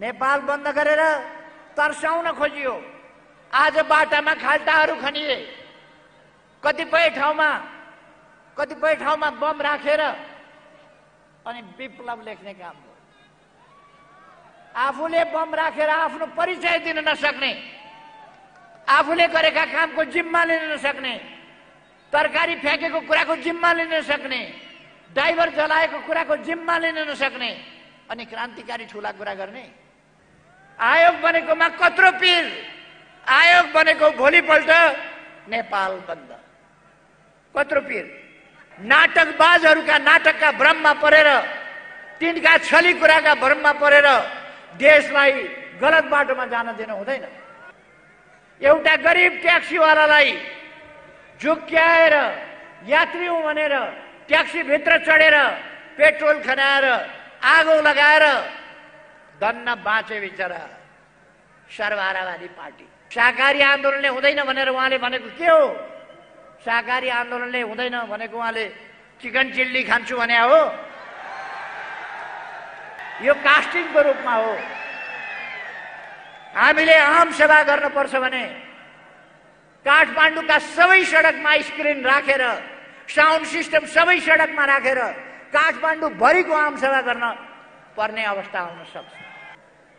नेपाल बन्द गरेर तर्साउन खोजियो। आज बाटामा खाल्टाहरू खनिए, कतिपय ठाउँमा बम राखेर अनि विप्लव लेख्ने काम हो। आफूले बम राखेर आफ्नो परिचय दिन नसक्ने, आफूले गरेका कामको जिम्मा लिन नसक्ने, तरकारी फ्याँकेको कुराको जिम्मा लिन नसक्ने, ड्राइभर जलाएको कुराको जिम्मा लिन नसक्ने अनि क्रान्तिकारी ठूला कुरा गर्ने। आयोग बनेकोमा कत्रो पीर, आयोग बनेको भोलिपल्ट नेपाल बन्द। कत्रो पीर। नाटकबाजहरूका नाटकका भ्रममा परेर, तिनका छली कुराका भ्रममा परेर देशलाई गलत बाटोमा जान दिनु हुँदैन। एउटा गरिब ट्याक्सीवालालाई झुक्क्याएर यात्री हुँ भनेर ट्याक्सी भित्र चढेर पेट्रोल खनाएर आगो लगाएर धन्न बाँचे बिचरा सर्वहारावादी पार्टी। शाकाहारी आन्दोलनले हुँदैन भनेर उहाँले भनेको के हो? शाकाहारी आन्दोलनले हुँदैन भनेको उहाँले चिकन चिल्ली खान्छु भने हो? यो कास्टिङको रूपमा हो। हामीले आम सभा गर्नुपर्छ भने काठमाडौँका सबै सडकमा स्क्रिन राखेर, साउन्ड सिस्टम सबै सडकमा राखेर काठमाडौँ भरिको आम सभा गर्न पर्ने अवस्था आउन सक्छ।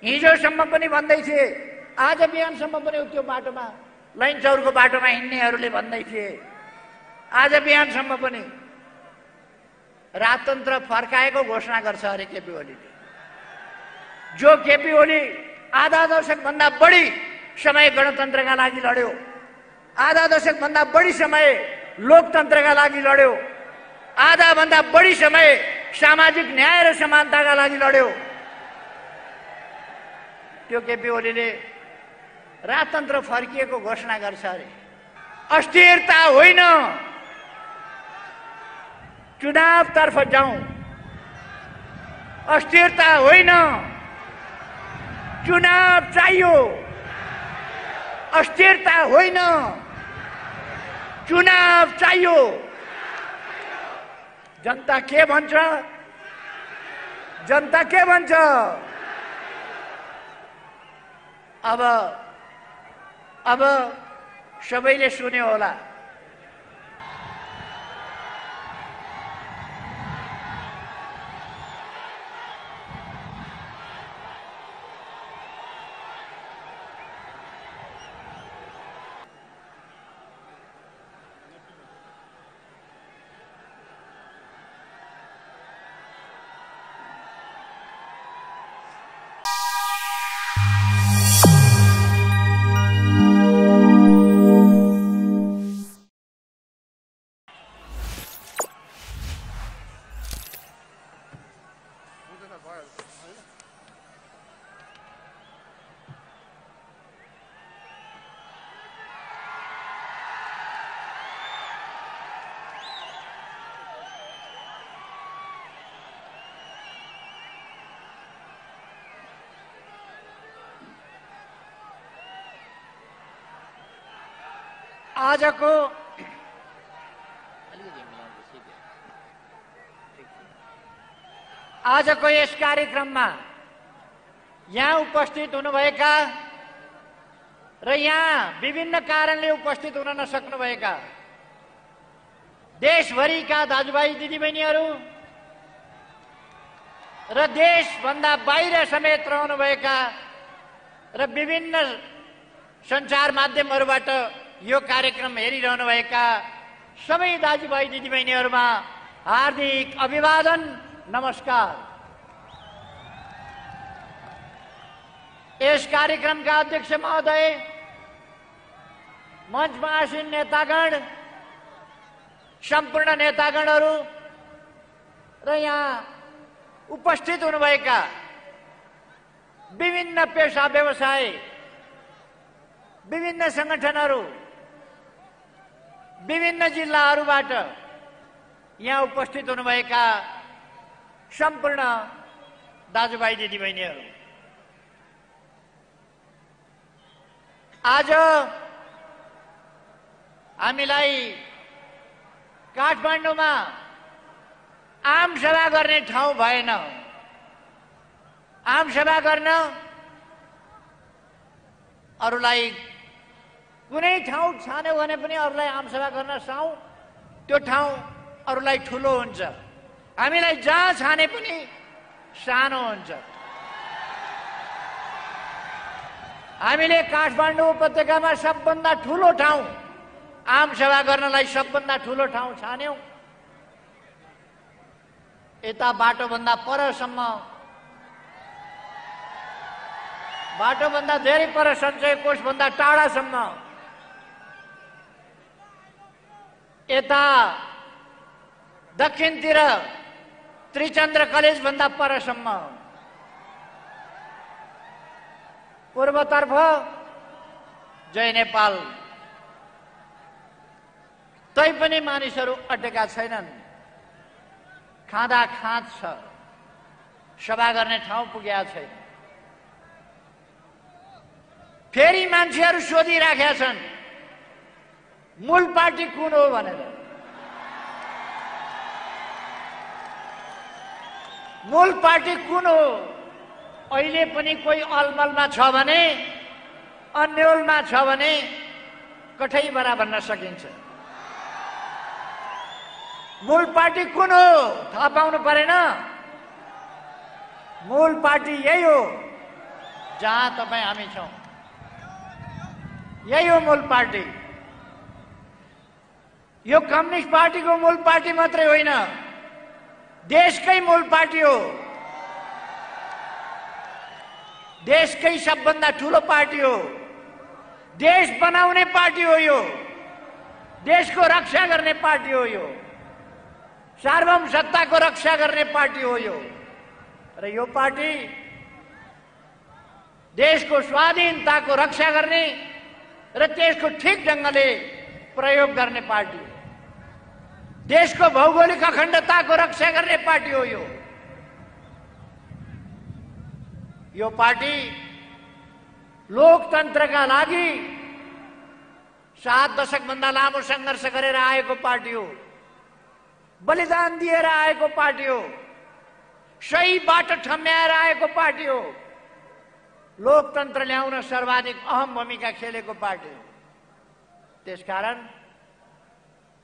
हिजोसम्म पनि भन्दै थिए, आज बिहानसम्म पनि त्यो बाटोमा लैनचौरको बाटोमा हिँड्नेहरूले भन्दै थिए, आज बिहानसम्म पनि राजतन्त्र फर्काएको घोषणा गर्छ अरे केपी ओलीले। जो केपी ओली आधा दशकभन्दा बढी समय गणतन्त्रका लागि लड्यो, आधा दशकभन्दा बढी समय लोकतन्त्रका लागि लड्यो, आधा भन्दा बढी समय सामाजिक न्याय र समानताका लागि लड्यो, त्यो केपी ओलीले राजतन्त्र फर्किएको घोषणा गर्छ अरे। अस्थिरता होइन, चुनावतर्फ जाउँ। अस्थिरता होइन, चुनाव चाहियो। अस्थिरता होइन, चुनाव चाहियो। जनता के भन्छ? जनता के भन्छ? अब सबैले सुन्यो होला। आजको यस कार्यक्रममा यहाँ उपस्थित हुनुभएका र यहाँ विभिन्न कारणले उपस्थित हुन नसक्नुभएका देशभरिका दाजुभाइ दिदीबहिनीहरू र देशभन्दा बाहिर समेत रहनुभएका र विभिन्न सञ्चार माध्यमहरूबाट यो कार्यक्रम हेरिरहनुभएका सबै दाजुभाइ दिदीबहिनीहरूमा हार्दिक अभिवादन, नमस्कार। यस कार्यक्रमका अध्यक्ष महोदय, मञ्चमा आसीन नेतागण, सम्पूर्ण नेतागणहरू र यहाँ उपस्थित हुनुभएका विभिन्न पेशा व्यवसाय, विभिन्न संगठनहरू, विभिन्न जिल्लाहरूबाट यहाँ उपस्थित हुनुभएका सम्पूर्ण दाजुभाइ दिदीबहिनीहरू, आज हामीलाई काठमाडौँमा आम सभा गर्ने ठाउँ भएन। आम सभा गर्न अरूलाई कुनै ठाउँ छान्यो भने पनि अरूलाई आमसभा गर्न साउ त्यो ठाउँ अरूलाई ठुलो हुन्छ। हामीलाई जहाँ छाने पनि सानो हुन्छ। हामीले काठमाडौँ उपत्यकामा सबभन्दा ठुलो ठाउँ आमसभा गर्नलाई सबभन्दा ठुलो ठाउँ छान्यौं। यता बाटोभन्दा परसम्म, बाटोभन्दा धेरै पर सञ्चय कोषभन्दा टाढासम्म, यता दक्षिणतिर त्रिचन्द्र कलेजभन्दा परसम्म, पूर्वतर्फ जय नेपाल। तैपनि मानिसहरू अटेका छैनन्। खाँदा खाँद छ, सभा गर्ने ठाउँ पुगेका छैन। फेरि मान्छेहरू सोधिराखेका छन् मूल पार्टी कुन हो भनेर। मूल पार्टी कुन हो? अहिले पनि कोही अलमलमा छ भने, अन्यलमा छ भने कठैबरा भन्न सकिन्छ। मूल पार्टी कुन हो थाहा पाउनु परेन? मूल पार्टी यही हो जहाँ तपाईँ हामी छौँ। यही हो मूल पार्टी। यो कम्युनिस्ट पार्टीको मूल पार्टी मात्रै होइन, देशकै मूल पार्टी हो। देशकै सबभन्दा ठुलो पार्टी हो। देश बनाउने पार्टी हो यो। देशको रक्षा गर्ने पार्टी हो यो। सार्वभौम सत्ताको रक्षा गर्ने पार्टी हो यो। र यो पार्टी देशको स्वाधीनताको रक्षा गर्ने र त्यसको ठिक ढङ्गले प्रयोग गर्ने पार्टी हो। देशको भौगोलिक अखण्डताको रक्षा गर्ने पार्टी हो यो। यो पार्टी लोकतन्त्रका लागि 7 दशकभन्दा लामो सङ्घर्ष गरेर आएको पार्टी हो। बलिदान दिएर आएको पार्टी हो। सही बाटो ठम्याएर आएको पार्टी हो। लोकतन्त्र ल्याउन सर्वाधिक अहम भूमिका खेलेको पार्टी हो। त्यसकारण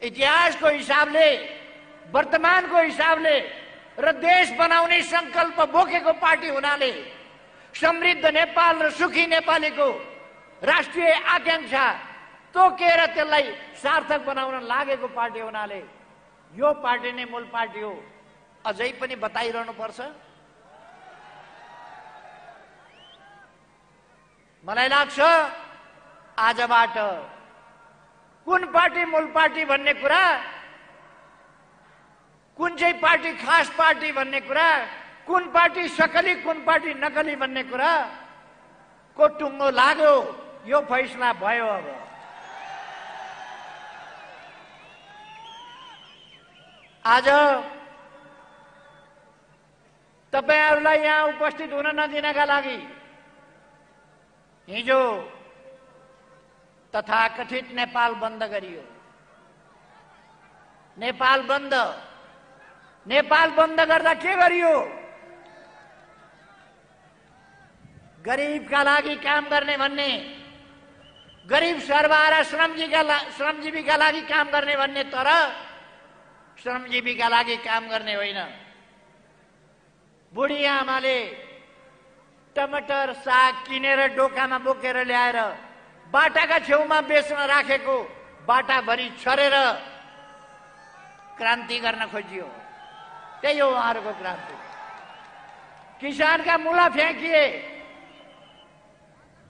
इतिहासको हिसाबले, वर्तमानको हिसाबले र देश बनाउने संकल्प बोकेको पार्टी हुनाले, समृद्ध नेपाल र सुखी नेपालीको राष्ट्रिय आकांक्षा तोकेर त्यसलाई सार्थक बनाउन लागेको पार्टी हुनाले यो पार्टी नै मूल पार्टी हो। अझै पनि बताइरहनु पर्छ? मलाई लाग्छ आजबाट कुन पार्टी मूल पार्टी भन्ने कुरा, कुन चाहिँ पार्टी खास पार्टी भन्ने कुरा, कुन पार्टी सकली कुन पार्टी नकली भन्ने कुरा को टुङ्गो लाग्यो। यो फैसला भयो। अब आज तपाईहरुलाई यहाँ उपस्थित हुन नदिनका लागि हिजो तथाकथित नेपाल बन्द गरियो। नेपाल बन्द गर्दा के गरियो? गरीबका लागि काम गर्ने भन्ने, गरीब सर्वहारा श्रमजीवीका लागि काम गर्ने भन्ने, तर श्रमजीवीका लागि काम गर्ने होइन। बुढी आमाले टमाटर साग किनेर डोकामा बोकेर ल्याएर बाटाका छेउमा बेच्न राखेको बाटाभरि छरेर क्रान्ति गर्न खोजियो। त्यही हो उहाँहरूको क्रान्ति। किसानका मुला फ्याँकिए,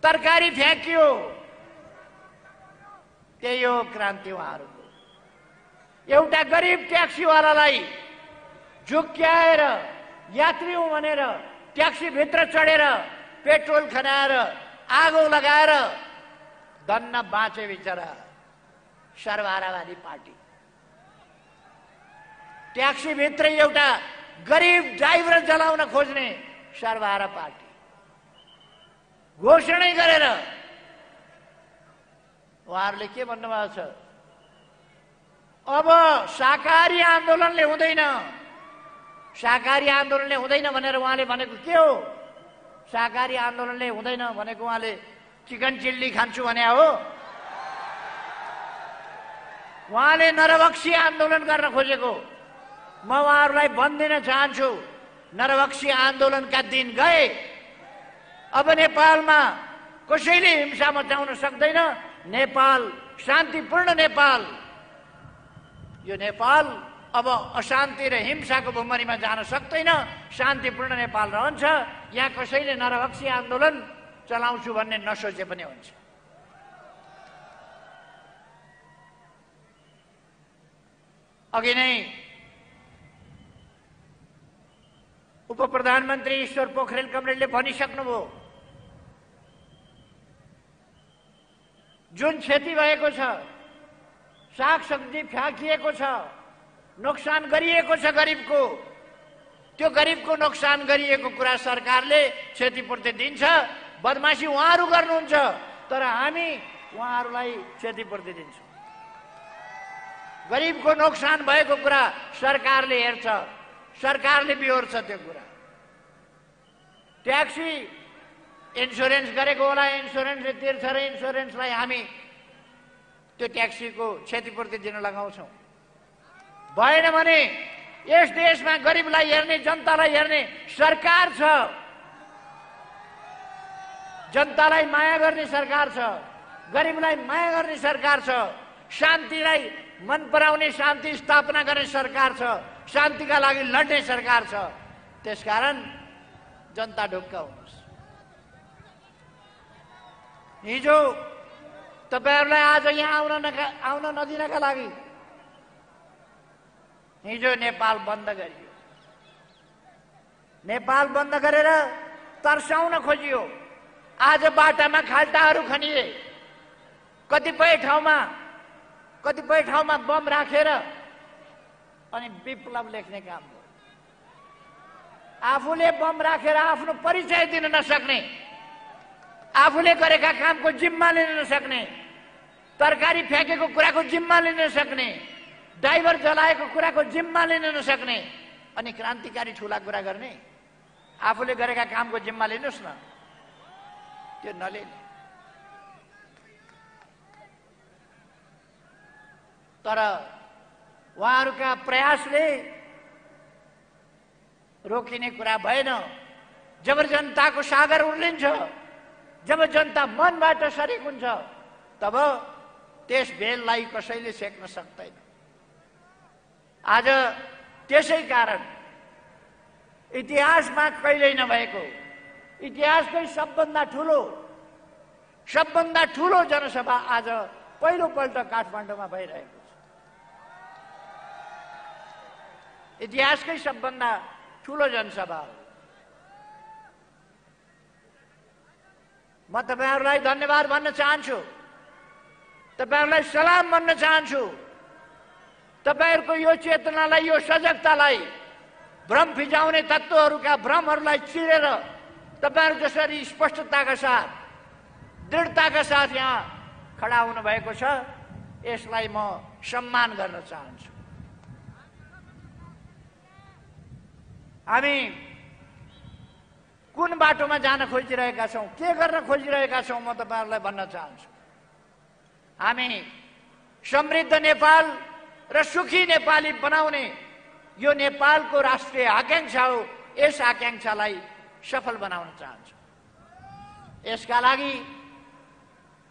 तरकारी फ्याँकियो, त्यही हो क्रान्ति उहाँहरूको। एउटा गरिब ट्याक्सीवालालाई झुक्क्याएर यात्री हुँ भनेर ट्याक्सी भित्र चढेर पेट्रोल खनाएर आगो लगाएर धन्न बाँचे बिचरा सर्वहारावादी पार्टी। ट्याक्सी भित्र एउटा गरिब ड्राइभर जलाउन खोज्ने सर्वहारा पार्टी। घोषणै गरेर उहाँहरूले के भन्नुभएको छ? अब शाकाहारी आन्दोलनले हुँदैन, शाकाहारी आन्दोलनले हुँदैन भनेर उहाँले भनेको के हो? शाकाहारी आन्दोलनले हुँदैन भनेको उहाँले चिकन चिल्ली खान्छु भने हो। उहाँले नरभक्षी आन्दोलन गर्न खोजेको। म उहाँहरूलाई भन्दिन चाहन्छु, नरभक्षी आन्दोलनका दिन गए। अब नेपालमा कसैले हिंसा मचाउन सक्दैन। नेपाल शान्तिपूर्ण नेपाल। यो नेपाल अब अशान्ति र हिंसाको भुमरीमा जान सक्दैन। शान्तिपूर्ण नेपाल रहन्छ। यहाँ कसैले नरभक्षी आन्दोलन चलाउँछु भन्ने नसोचे पनि हुन्छ। अघि नै उप प्रधानमन्त्री ईश्वर पोखरेल कमरेलले भनिसक्नुभयो, जुन क्षति भएको छ, सागसब्जी फ्याँकिएको छ, नोक्सान गरिएको छ गरिबको, त्यो गरिबको नोक्सान गरिएको कुरा सरकारले क्षतिपूर्ति दिन्छ। बदमाशी उहाँहरू गर्नुहुन्छ, तर हामी उहाँहरूलाई क्षतिपूर्ति दिन्छौँ। गरिबको नोक्सान भएको कुरा सरकारले हेर्छ, सरकारले बिहोर्छ त्यो कुरा। ट्याक्सी इन्सुरेन्स गरेको होला, इन्सुरेन्सले तिर्छ र इन्सुरेन्सलाई हामी त्यो ट्याक्सीको क्षतिपूर्ति दिन लगाउँछौँ। भएन भने यस देशमा गरिबलाई हेर्ने, जनतालाई हेर्ने सरकार छ, जनतालाई माया गर्ने सरकार छ, गरिबलाई माया गर्ने सरकार छ, शान्तिलाई मन पराउने, शान्ति स्थापना गर्ने सरकार छ, शान्तिका लागि लड्ने सरकार छ। त्यसकारण जनता ढुक्क हुनुहोस्। हिजो तपाईहरुलाई आज यहाँ आउन नदिनका लागि हिजो नेपाल बन्द गरियो। नेपाल बन्द गरेर तर्साउन खोजियो। आज बाटामा खाल्टाहरू खनिए। कतिपय ठाउँमा बम राखेर अनि विप्लव लेख्ने काम हो। आफूले बम राखेर आफ्नो परिचय दिन नसक्ने, आफूले गरेका कामको जिम्मा लिन नसक्ने, तरकारी फ्याँकेको कुराको जिम्मा लिन नसक्ने, ड्राइभर जलाएको कुराको जिम्मा लिन नसक्ने अनि क्रान्तिकारी ठूला कुरा गर्ने। आफूले गरेका कामको जिम्मा लिनुस् न, त्यो नलिने। तर उहाँहरूका प्रयासले रोकिने कुरा भएन। जब जनताको सागर उर्लिन्छ, जब जनता मनबाट सरिक हुन्छ, तब त्यस बेललाई कसैले सेक्न सक्दैन। आज त्यसै कारण इतिहासमा कहिल्यै नभएको, इतिहासकै सबभन्दा ठुलो जनसभा आज पहिलोपल्ट काठमाडौँमा भइरहेको छ। इतिहासकै सबभन्दा ठुलो जनसभा हो। म तपाईहरुलाई धन्यवाद भन्न चाहन्छु, तपाईहरुलाई सलाम भन्न चाहन्छु। तपाईहरुको यो चेतनालाई, यो सजगतालाई, भ्रम फिजाउने तत्त्वहरूका भ्रमहरूलाई चिरेर तपाईहरु जसरी स्पष्टताका साथ, दृढताका साथ यहाँ खडा हुनु भएको छ, यसलाई म सम्मान गर्न चाहन्छु। हामी कुन बाटोमा जान खोजिरहेका छौं, के गर्न खोजिरहेका छौं, म तपाईहरुलाई भन्न चाहन्छु। हामी समृद्ध नेपाल र सुखी नेपाली बनाउने यो नेपालको राष्ट्रिय आकांक्षा हो। यस आकांक्षालाई सफल बनाउन चाहन्छौं। यसका लागि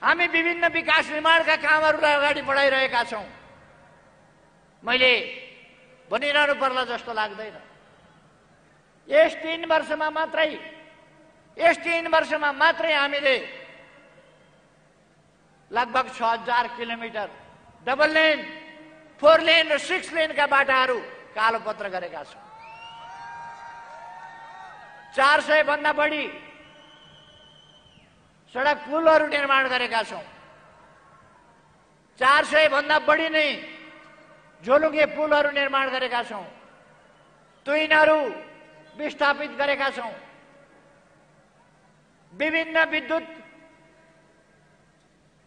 हामी विभिन्न विकास निर्माणका कामहरूलाई अगाडि बढाइरहेका छौं। मैले भनिरहनु पर्ला जस्तो लाग्दैन। यस 3 वर्षमा मात्रै हामीले लगभग 6000 किलोमिटर डबल लेन, 4 लेन र 6 लेनका बाटाहरू कालोपत्र गरेका छौं। 400 भन्दा बढी सडक पुलहरू निर्माण गरेका छौं। 400 भन्दा बढी नै झोलुङ्गे पुलहरू निर्माण गरेका छौं। तुइनहरू विस्थापित गरेका छौं। विभिन्न विद्युत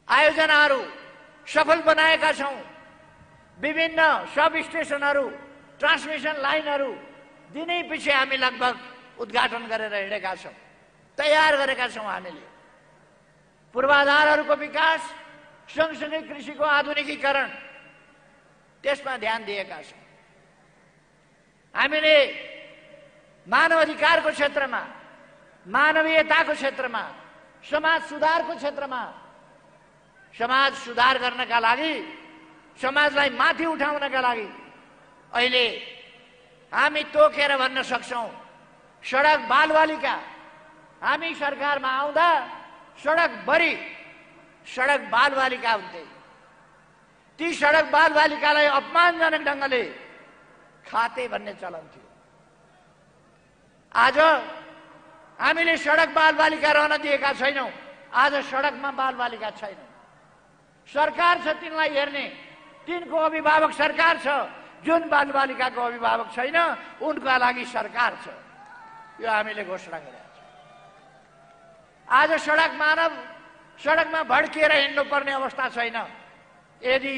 आयोजनाहरू सफल बनाएका छौं। विभिन्न सब स्टेशनहरू, ट्रान्समिसन लाइनहरू दिनै पछि हामी लगभग उद्घाटन गरेर हिँडेका छौं, तयार गरेका छौं हामीले। पूर्वाधारहरूको विकास सँगसँगै कृषिको आधुनिकीकरण त्यसमा ध्यान दिएका छौँ। हामीले मानव अधिकारको क्षेत्रमा, मानवीयताको क्षेत्रमा, समाज सुधारको क्षेत्रमा समाज सुधार गर्नका लागि, समाजलाई माथि उठाउनका लागि अहिले हामी तोकेर भन्न सक्छौँ सडक बालबालिका। हामी सरकारमा आउँदा सडकभरि सडक बालबालिका हुन्थे। ती सडक बालबालिकालाई अपमानजनक ढङ्गले खाते भन्ने चलन थियो। आज हामीले सडक बालबालिका रहन दिएका छैनौँ। आज सडकमा बालबालिका छैनन्। सरकार छ तिनलाई हेर्ने, तिनको अभिभावक सरकार छ। जुन बालबालिकाको अभिभावक छैन उनका लागि सरकार छ। यो हामीले घोषणा गरेका छौँ। आज सडकमा भड्किएर हिँड्नुपर्ने अवस्था छैन। यदि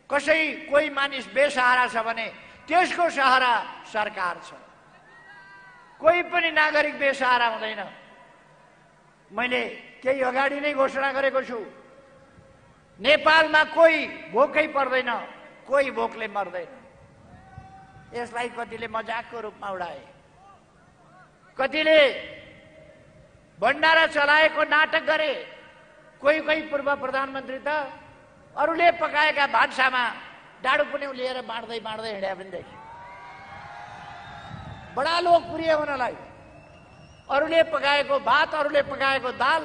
कोही मानिस बेसहारा छ भने त्यसको सहारा सरकार छ। कोही पनि नागरिक बेसहारा हुँदैन। मैले केही अगाडि नै घोषणा गरेको छु, नेपालमा कोही भोकै पर्दैन, कोही भोकले मर्दैन। यसलाई कतिले मजाकको रूपमा उडाए, कतिले भण्डारा चलाएको नाटक गरे। कोही पूर्व प्रधानमन्त्री त अरूले पकाएका भान्सामा डाडु पुन्यौ लिएर बाँड्दै हिँड्या पनि देखे। बडा लोकप्रिय हुनलाई अरूले पकाएको भात, अरूले पकाएको दाल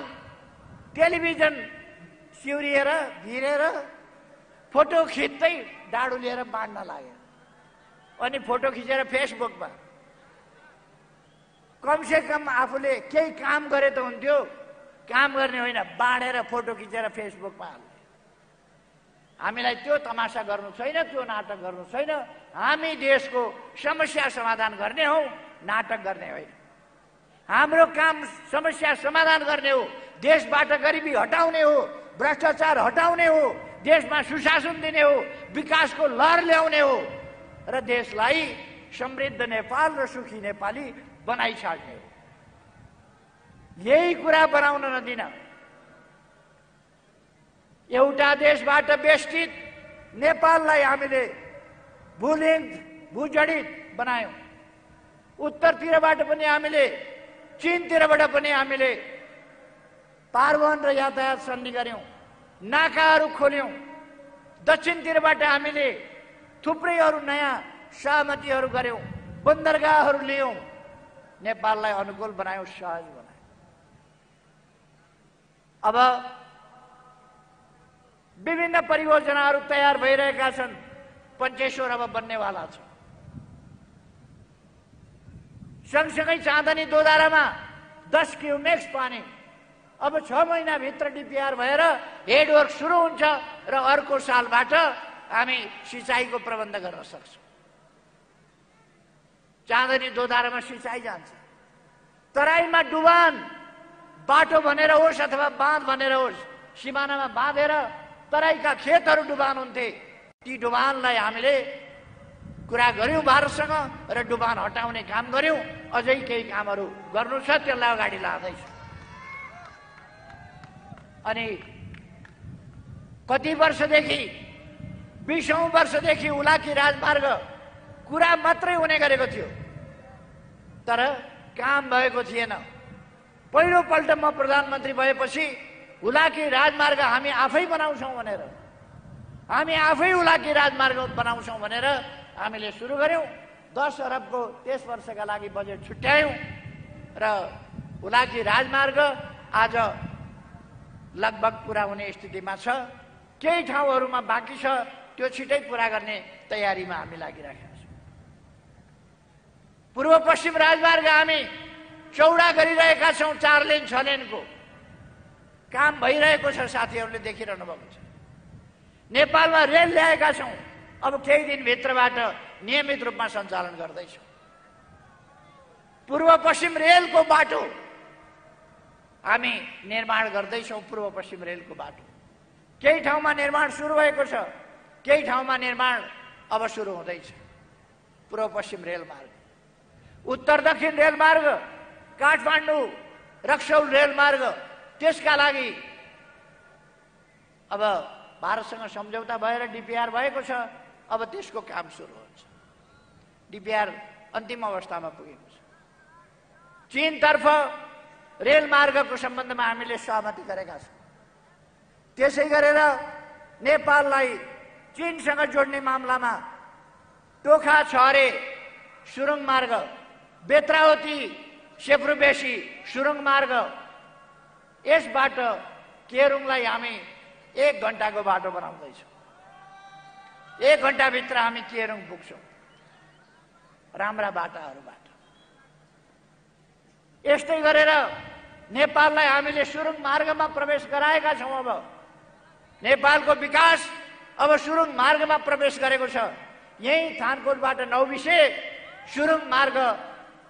टेलिभिजन सिउरिएर भिरेर फोटो खिच्दै डाडु लिएर बाँड्न लाग्यो। अनि फोटो खिचेर फेसबुकमा, कमसे कम आफूले केही काम गरे त हुन्थ्यो। काम गर्ने होइन, बाँडेर फोटो खिचेर फेसबुकमा हाल्ने। हामीलाई त्यो तमासा गर्नु छैन, त्यो नाटक गर्नु छैन। हामी देशको समस्या समाधान गर्ने हौ, नाटक गर्ने होइन। हाम्रो काम समस्या समाधान गर्ने हो, देशबाट गरिबी हटाउने हो, भ्रष्टाचार हटाउने हो, देशमा सुशासन दिने हो, विकासको लहर ल्याउने हो र देशलाई समृद्ध नेपाल र सुखी नेपाली बनाइछाड्ने हो। यही कुरा बनाउन नदिन एउटा देशबाट बेष्टित नेपाललाई हामीले भूजडित बनायौं। उत्तरतिरबाट पनि हामीले, चीनतिरबाट पनि हामीले पारवहन र यातायात सन्धि गर्यौं, नाकाहरू खोल्यौं। दक्षिणतिरबाट हामीले थुप्रै अरू नयाँ सहमतिहरू गर्यौं, बन्दरगाहहरू लियौं, नेपाललाई अनुकूल बनायौं, सहज बनायौं। अब विभिन्न परियोजनाहरू तयार भइरहेका छन्। पञ्चेश्वर अब बन्नेवाला छ। सँगसँगै चाँदनी दोधारामा 10 क्युमेक्स पानी अब 6 महिनाभित्र डिपिआर भएर हेडवर्क सुरु हुन्छ र अर्को सालबाट हामी सिँचाइको प्रबन्ध गर्न सक्छौँ। चाँदनी दोधारामा सिँचाइ जान्छ। तराईमा डुबान बाटो भनेर होस् अथवा बाँध भनेर होस्, सिमानामा बाँधेर तराईका खेतहरू डुबान हुन्थे। ती डुबानलाई हामीले कुरा गर्यौं भारतसँग र डुबान हटाउने काम गर्यौं। अझै केही कामहरू गर्नु छ, त्यसलाई अगाडि लाँदैछ। अनि कति वर्षदेखि, 20औं वर्षदेखि हुलाकी राजमार्ग कुरा मात्रै हुने गरेको थियो, तर काम भएको थिएन। पहिलोपल्ट म प्रधानमन्त्री भएपछि हुलाकी राजमार्ग हामी आफै बनाउँछौँ भनेर, हामी आफै हुलाकी राजमार्ग बनाउँछौँ भनेर हामीले सुरु गर्यौं। 10 अरबको त्यस वर्षका लागि बजेट छुट्यायौं र हुलाकी राजमार्ग आज लगभग पूरा हुने स्थितिमा छ। केही ठाउँहरूमा बाँकी छ, त्यो छिटै पूरा गर्ने तयारीमा हामी लागिरहेका छौँ। पूर्व पश्चिम राजमार्ग हामी चौडा गरिरहेका छौँ। 4 लेन 6 लेनको काम भइरहेको छ, साथीहरूले देखिरहनु भएको छ। नेपालमा रेल ल्याएका छौँ, अब केही दिनभित्रबाट नियमित रूपमा सञ्चालन गर्दैछौँ। पूर्व पश्चिम रेलको बाटो हामी निर्माण गर्दैछौँ। पूर्व पश्चिम रेलको बाटो केही ठाउँमा निर्माण सुरु भएको छ, केही ठाउँमा निर्माण अब सुरु हुँदैछ। पूर्व पश्चिम रेलमार्ग, उत्तर दक्षिण रेलमार्ग, काठमाडौँ रक्सौल रेलमार्ग त्यसका लागि अब भारतसँग सम्झौता भएर डीपीआर भएको छ। अब त्यसको काम सुरु हुन्छ। डीपीआर अन्तिम अवस्थामा पुगेको छ। चीनतर्फ रेल मार्गको सम्बन्धमा हामीले सहमति गरेका छौँ। त्यसै गरेर नेपाललाई चीनसँग जोड्ने मामलामा टोखा छहरे सुरुङ मार्ग, बेत्रावती सेप्रुबेसी सुरुङ मार्ग, यसबाट केरुङलाई हामी 1 घण्टाको बाटो बनाउँदैछौँ। 1 घण्टाभित्र हामी केरुङ पुग्छौँ राम्रा बाटाहरूबाट। यस्तै गरेर नेपाललाई हामीले सुरुङ मार्गमा प्रवेश गराएका छौँ। अब नेपालको विकास अब सुरुङ मार्गमा प्रवेश गरेको छ। यही थानकोटबाट नौबिसे सुरुङ मार्ग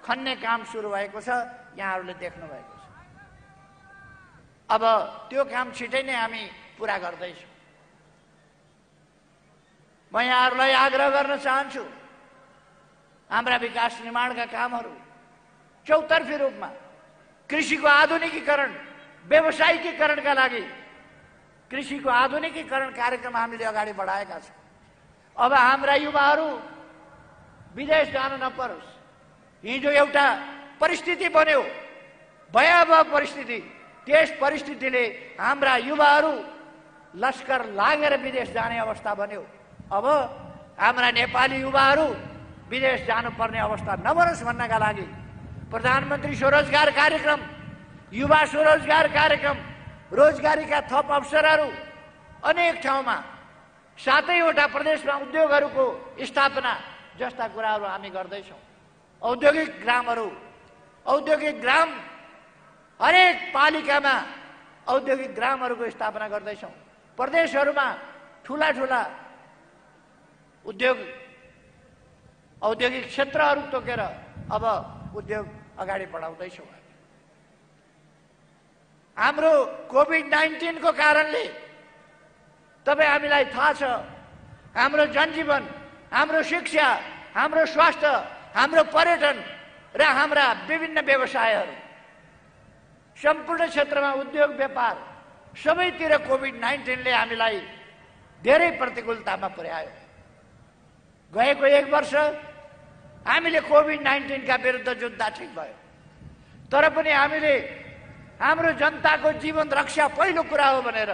खन्ने काम सुरु भएको छ, यहाँहरूले देख्नु भएको छ। अब त्यो काम छिटै नै हामी पुरा गर्दैछौँ। म यहाँहरूलाई आग्रह गर्न चाहन्छु, हाम्रा विकास निर्माणका कामहरू चौतर्फी रूपमा कृषिको आधुनिकीकरण, व्यवसायिकीकरणका लागि कृषिको आधुनिकीकरण कार्यक्रम हामीले अगाडि बढाएका छौँ। अब हाम्रा युवाहरू विदेश जानु नपरोस्। हिजो एउटा परिस्थिति बन्यो, भयावह परिस्थिति। त्यस परिस्थितिले हाम्रा युवाहरू लस्कर लागेर विदेश जाने अवस्था बन्यो। अब हाम्रा नेपाली युवाहरू विदेश जानुपर्ने अवस्था नबनोस् भन्नका लागि प्रधानमन्त्री स्वरोजगार कार्यक्रम, युवा स्वरोजगार कार्यक्रम, रोजगारीका थप अवसरहरू अनेक ठाउँमा, 7वटा प्रदेशमा उद्योगहरूको स्थापना जस्ता कुराहरू हामी गर्दैछौँ। औद्योगिक ग्राम हरेक पालिकामा औद्योगिक ग्रामहरूको स्थापना गर्दैछौँ। प्रदेशहरूमा ठुला ठुला औद्योगिक क्षेत्रहरू तोकेर अब उद्योग अगाडि बढाउँदैछौँ। हाम्रो कोभिड-19 को कारणले तपाईँ हामीलाई थाहा छ, हाम्रो जनजीवन, हाम्रो शिक्षा, हाम्रो स्वास्थ्य, हाम्रो पर्यटन र हाम्रा विभिन्न व्यवसायहरू, सम्पूर्ण क्षेत्रमा उद्योग व्यापार सबैतिर कोभिड-19 ले हामीलाई धेरै प्रतिकूलतामा पुर्यायो। गएको 1 वर्ष हामीले कोभिड-19 का विरुद्ध जुद्ध ठिक भयो, तर पनि हामीले हाम्रो जनताको जीवन रक्षा पहिलो कुरा हो भनेर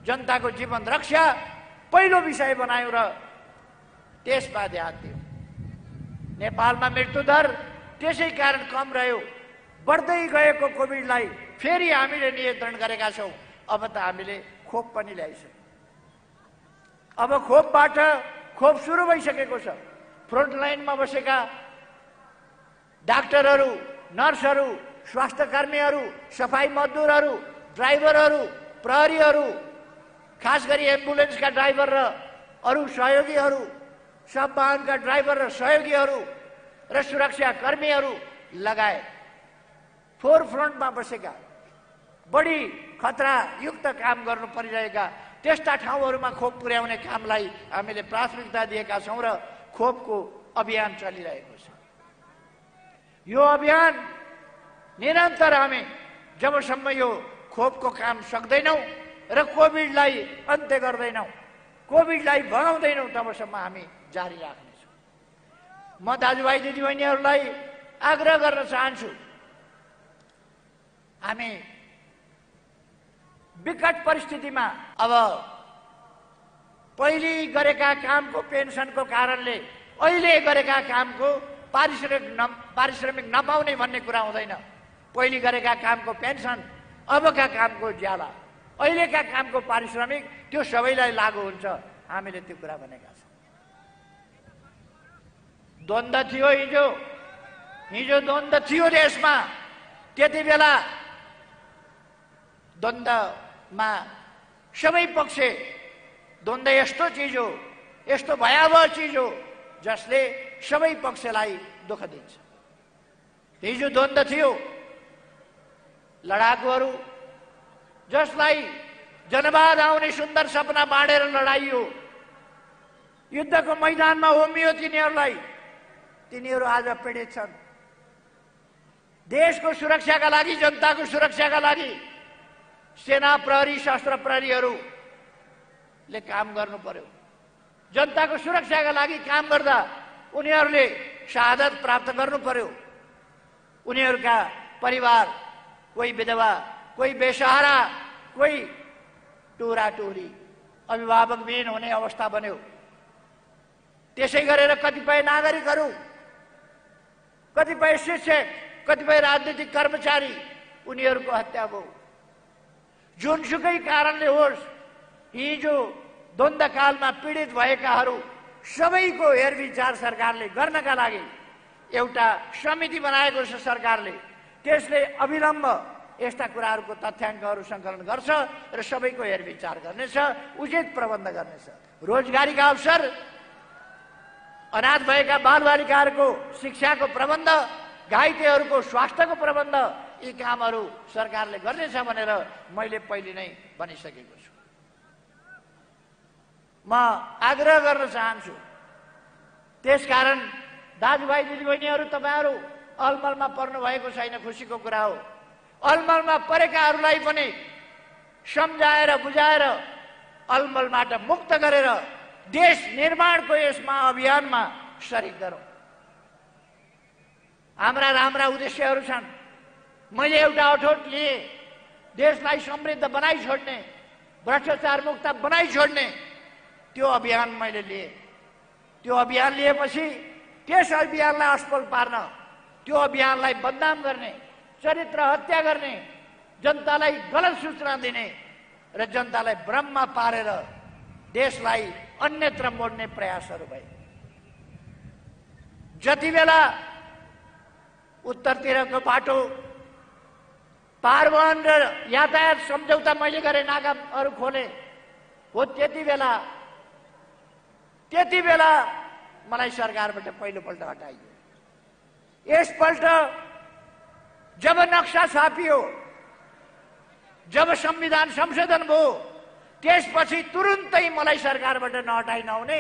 जनताको जीवन रक्षा पहिलो विषय बनायौं र त्यसमा ध्यान दियौं। नेपालमा मृत्युदर त्यसै कारण कम रह्यो। बढ्दै गएको कोभिडलाई फेरि हामीले नियन्त्रण गरेका छौं। अब त हामीले खोप पनि ल्याइसक्यौं। अब खोप सुरु भइसकेको छ। फ्रन्ट लाइनमा बसेका डाक्टरहरू, नर्सहरू, स्वास्थ्यकर्मीहरू, सफाई मजदुरहरू, ड्राइभरहरू, प्रहरीहरू, खास गरी एम्बुलेन्सका ड्राइभर र अरू सहयोगीहरू, सब वाहनका ड्राइभर र सहयोगीहरू र सुरक्षा कर्मीहरू लगायत फोर फ्रन्टमा बसेका, बढी खतरायुक्त काम गर्नु परिरहेका त्यस्ता ठाउँहरूमा खोप पुर्याउने कामलाई हामीले प्राथमिकता दिएका छौं र खोपको अभियान चलिरहेको छ। यो अभियान निरन्तर हामी जबसम्म यो खोपको काम सक्दैनौं र कोभिडलाई अन्त्य गर्दैनौं, कोभिडलाई भगाउँदैनौं, तबसम्म हामी जारी राख्नेछौं। म दाजुभाइ दिदीबहिनीहरूलाई आग्रह गर्न चाहन्छु, हामी विकट परिस्थितिमा अब पहिले गरेका कामको पेन्सनको कारणले अहिले गरेका कामको पारिश्रमिक नपाउने भन्ने कुरा हुँदैन। पहिले गरेका कामको पेन्सन, अबका कामको ज्याला, अहिलेका कामको पारिश्रमिक त्यो सबैलाई लागू हुन्छ। हामीले त्यो कुरा भनेका छौं। द्वन्द्व थियो हिजो द्वन्द्व थियो देशमा। त्यति बेला द्वन्द्वमा सबै पक्ष, द्वन्द्व यस्तो चिज हो, यस्तो भयावह चिज हो जसले सबै पक्षलाई दुःख दिन्छ। हिजो द्वन्द्व थियो, लडाकुहरू जसलाई जनवाद आउने सुन्दर सपना बाँडेर लडाइयो, युद्धको मैदानमा होमियो तिनीहरू आज पीडित छन्। देशको सुरक्षाका लागि, जनताको सुरक्षाका लागि सेना प्रहरी सशस्त्र प्रहरीहरूले काम गर्नु पर्यो। जनताको सुरक्षाका लागि काम गर्दा उनीहरूले शहादत प्राप्त गर्नु पर्यो। उनीहरूका परिवार, कोही विधवा, कोही बेसहारा, कोही टोरा टोरी, अभिभावकविहीन हुने अवस्था बन्यो। त्यसै गरेर कतिपय नागरिकहरू, कतिपय शिक्षक, कतिपय राजनीतिक कर्मचारी उनीहरूको हत्या भयो। जुनसुकै कारणले होस्, हिजो द्वन्द्वकालमा पीडित भएकाहरू सबैको हेरविचार सरकारले गर्नका लागि एउटा समिति बनाएको छ सरकारले। त्यसले अविलम्ब यस्ता कुराहरूको तथ्याङ्कहरू सङ्कलन गर्छ र सबैको हेरविचार गर्नेछ, उचित प्रबन्ध गर्नेछ। रोजगारीका अवसर, अनाथ भएका बालबालिकाहरूको शिक्षाको प्रबन्ध, घाइतेहरूको स्वास्थ्यको प्रबन्ध, यी कामहरू सरकारले गर्नेछ भनेर मैले पहिले नै भनिसकेको छु। म आग्रह गर्न चाहन्छु, त्यसकारण दाजुभाइ दिदीबहिनीहरू, तपाईँहरू अलमलमा पर्नु भएको छैन, खुसीको कुरा हो। अलमलमा परेकाहरूलाई पनि सम्झाएर बुझाएर अलमलबाट मुक्त गरेर देश निर्माणको यस महाअभियानमा सरिक गरौँ। हाम्रा राम्रा उद्देश्यहरू छन्। मैले एउटा अठोट लिएँ, देशलाई समृद्ध बनाइ छोड्ने, भ्रष्टाचार मुक्त बनाइ छोड्ने त्यो अभियान मैले लिएँ। त्यो अभियान लिएपछि त्यस अभियानलाई असफल पार्न, त्यो अभियानलाई बदनाम गर्ने, चरित्र हत्या गर्ने, जनतालाई गलत सूचना दिने र जनतालाई भ्रममा पारेर देशलाई अन्यत्र मोड्ने प्रयासहरू भए। जति बेला उत्तरतिरको बाटो पारवहन र यातायात सम्झौता मैले गरेँ, नाकाहरू खोले हो, त्यति बेला मलाई सरकारबाट पहिलोपल्ट हटाइयो। यसपल्ट जब नक्सा छापियो, जब संविधान संशोधन भयो, त्यसपछि तुरुन्तै मलाई सरकारबाट नहटाइ नहुने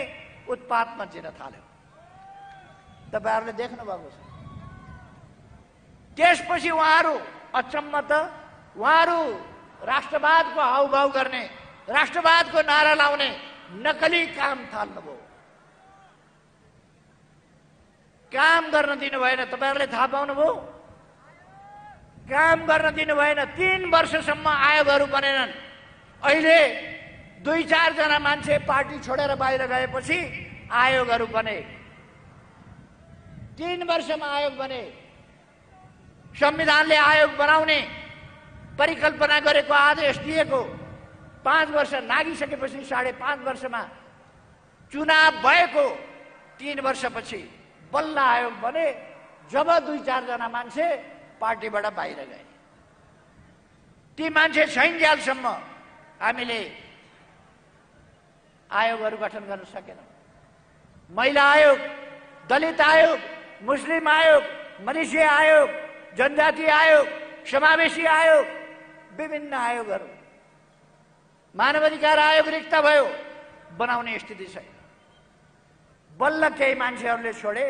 उत्पात मचिन थाल्यो। तपाईहरुले देख्नु भएको छ। त्यसपछि उहाँहरू अचम्म त उहाँहरू राष्ट्रवादको हाउभाउ गर्ने, राष्ट्रवादको नारा लाउने नकली काम थाल्नुभयो। काम गर्न दिनु भएन। तपाईहरुले थाहा पाउनुभयो, काम गर्न दिनु भएन। 3 वर्षसम्म आयोगहरू बनेनन्। अहिले 2-4 जना मान्छे पार्टी छोडेर बाहिर गएपछि आयोगहरू बने। 3 वर्षमा आयोग बने। संविधानले आयोग बनाउने परिकल्पना गरेको, आदेश दिएको 5 वर्ष नागिसकेपछि 5.5 वर्षमा चुनाव भएको 3 वर्षपछि बल्ल आयोग बने, जब 2-4 जना मान्छे पार्टीबाट बाहिर गए। ती मान्छे छैनन्जेलसम्म हामीले आयोगहरू गठन गर्न सकेनौं। महिला आयोग, दलित आयोग, मुस्लिम आयोग, मधेसी आयोग, जनजाति आयोग, समावेशी आयोग, विभिन्न आयोगहरू, मानवाधिकार आयोग रिक्त भयो, बनाउने स्थिति छैन। बल्ल केही मान्छेहरूले छोडे,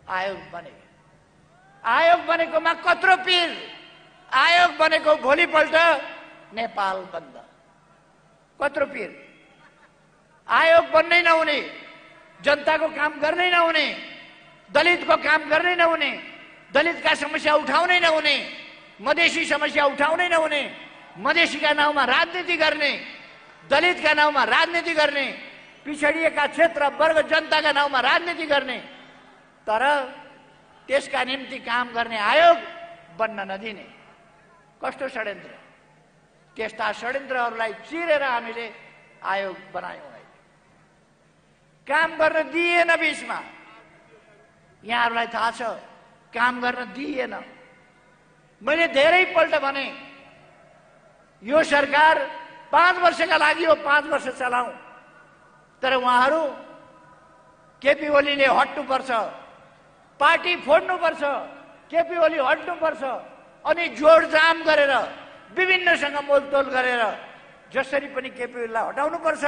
आयोग बने। आयोग बनेकोमा कत्रो पीर। आयोग बनेको भोलिपल्ट नेपाल बन्द। कत्रो पीर। आयोग बन्नै नहुने, जनताको काम गर्नै नहुने, दलितको काम गर्नै नहुने, दलितका समस्या उठाउनै नहुने, मधेसी समस्या उठाउनै नहुने, मधेसीका नाउँमा राजनीति गर्ने, दलितका नाउँमा राजनीति गर्ने, पिछडिएका क्षेत्र वर्ग जनताका नाउँमा राजनीति गर्ने, तर त्यसका निम्ति काम गर्ने आयोग बन्न नदिने। कस्तो षड्यन्त्र। त्यस्ता षड्यन्त्रहरूलाई चिरेर हामीले आयोग बनायौं। काम गर्न दिएन। बीचमा यहाँहरूलाई थाहा छ, काम गर्न दिएन। मैले धेरै पल्ट भने, यो सरकार 5 वर्षका लागि हो, 5 वर्ष चलाऊ। तर उहाँहरू केपी ओलीले हट्नुपर्छ, पार्टी फोड्नुपर्छ, केपी ओली हट्नुपर्छ, अनि जोडजाम गरेर विभिन्नसँग मोलतोल गरेर जसरी पनि केपी ओलीलाई हटाउनुपर्छ,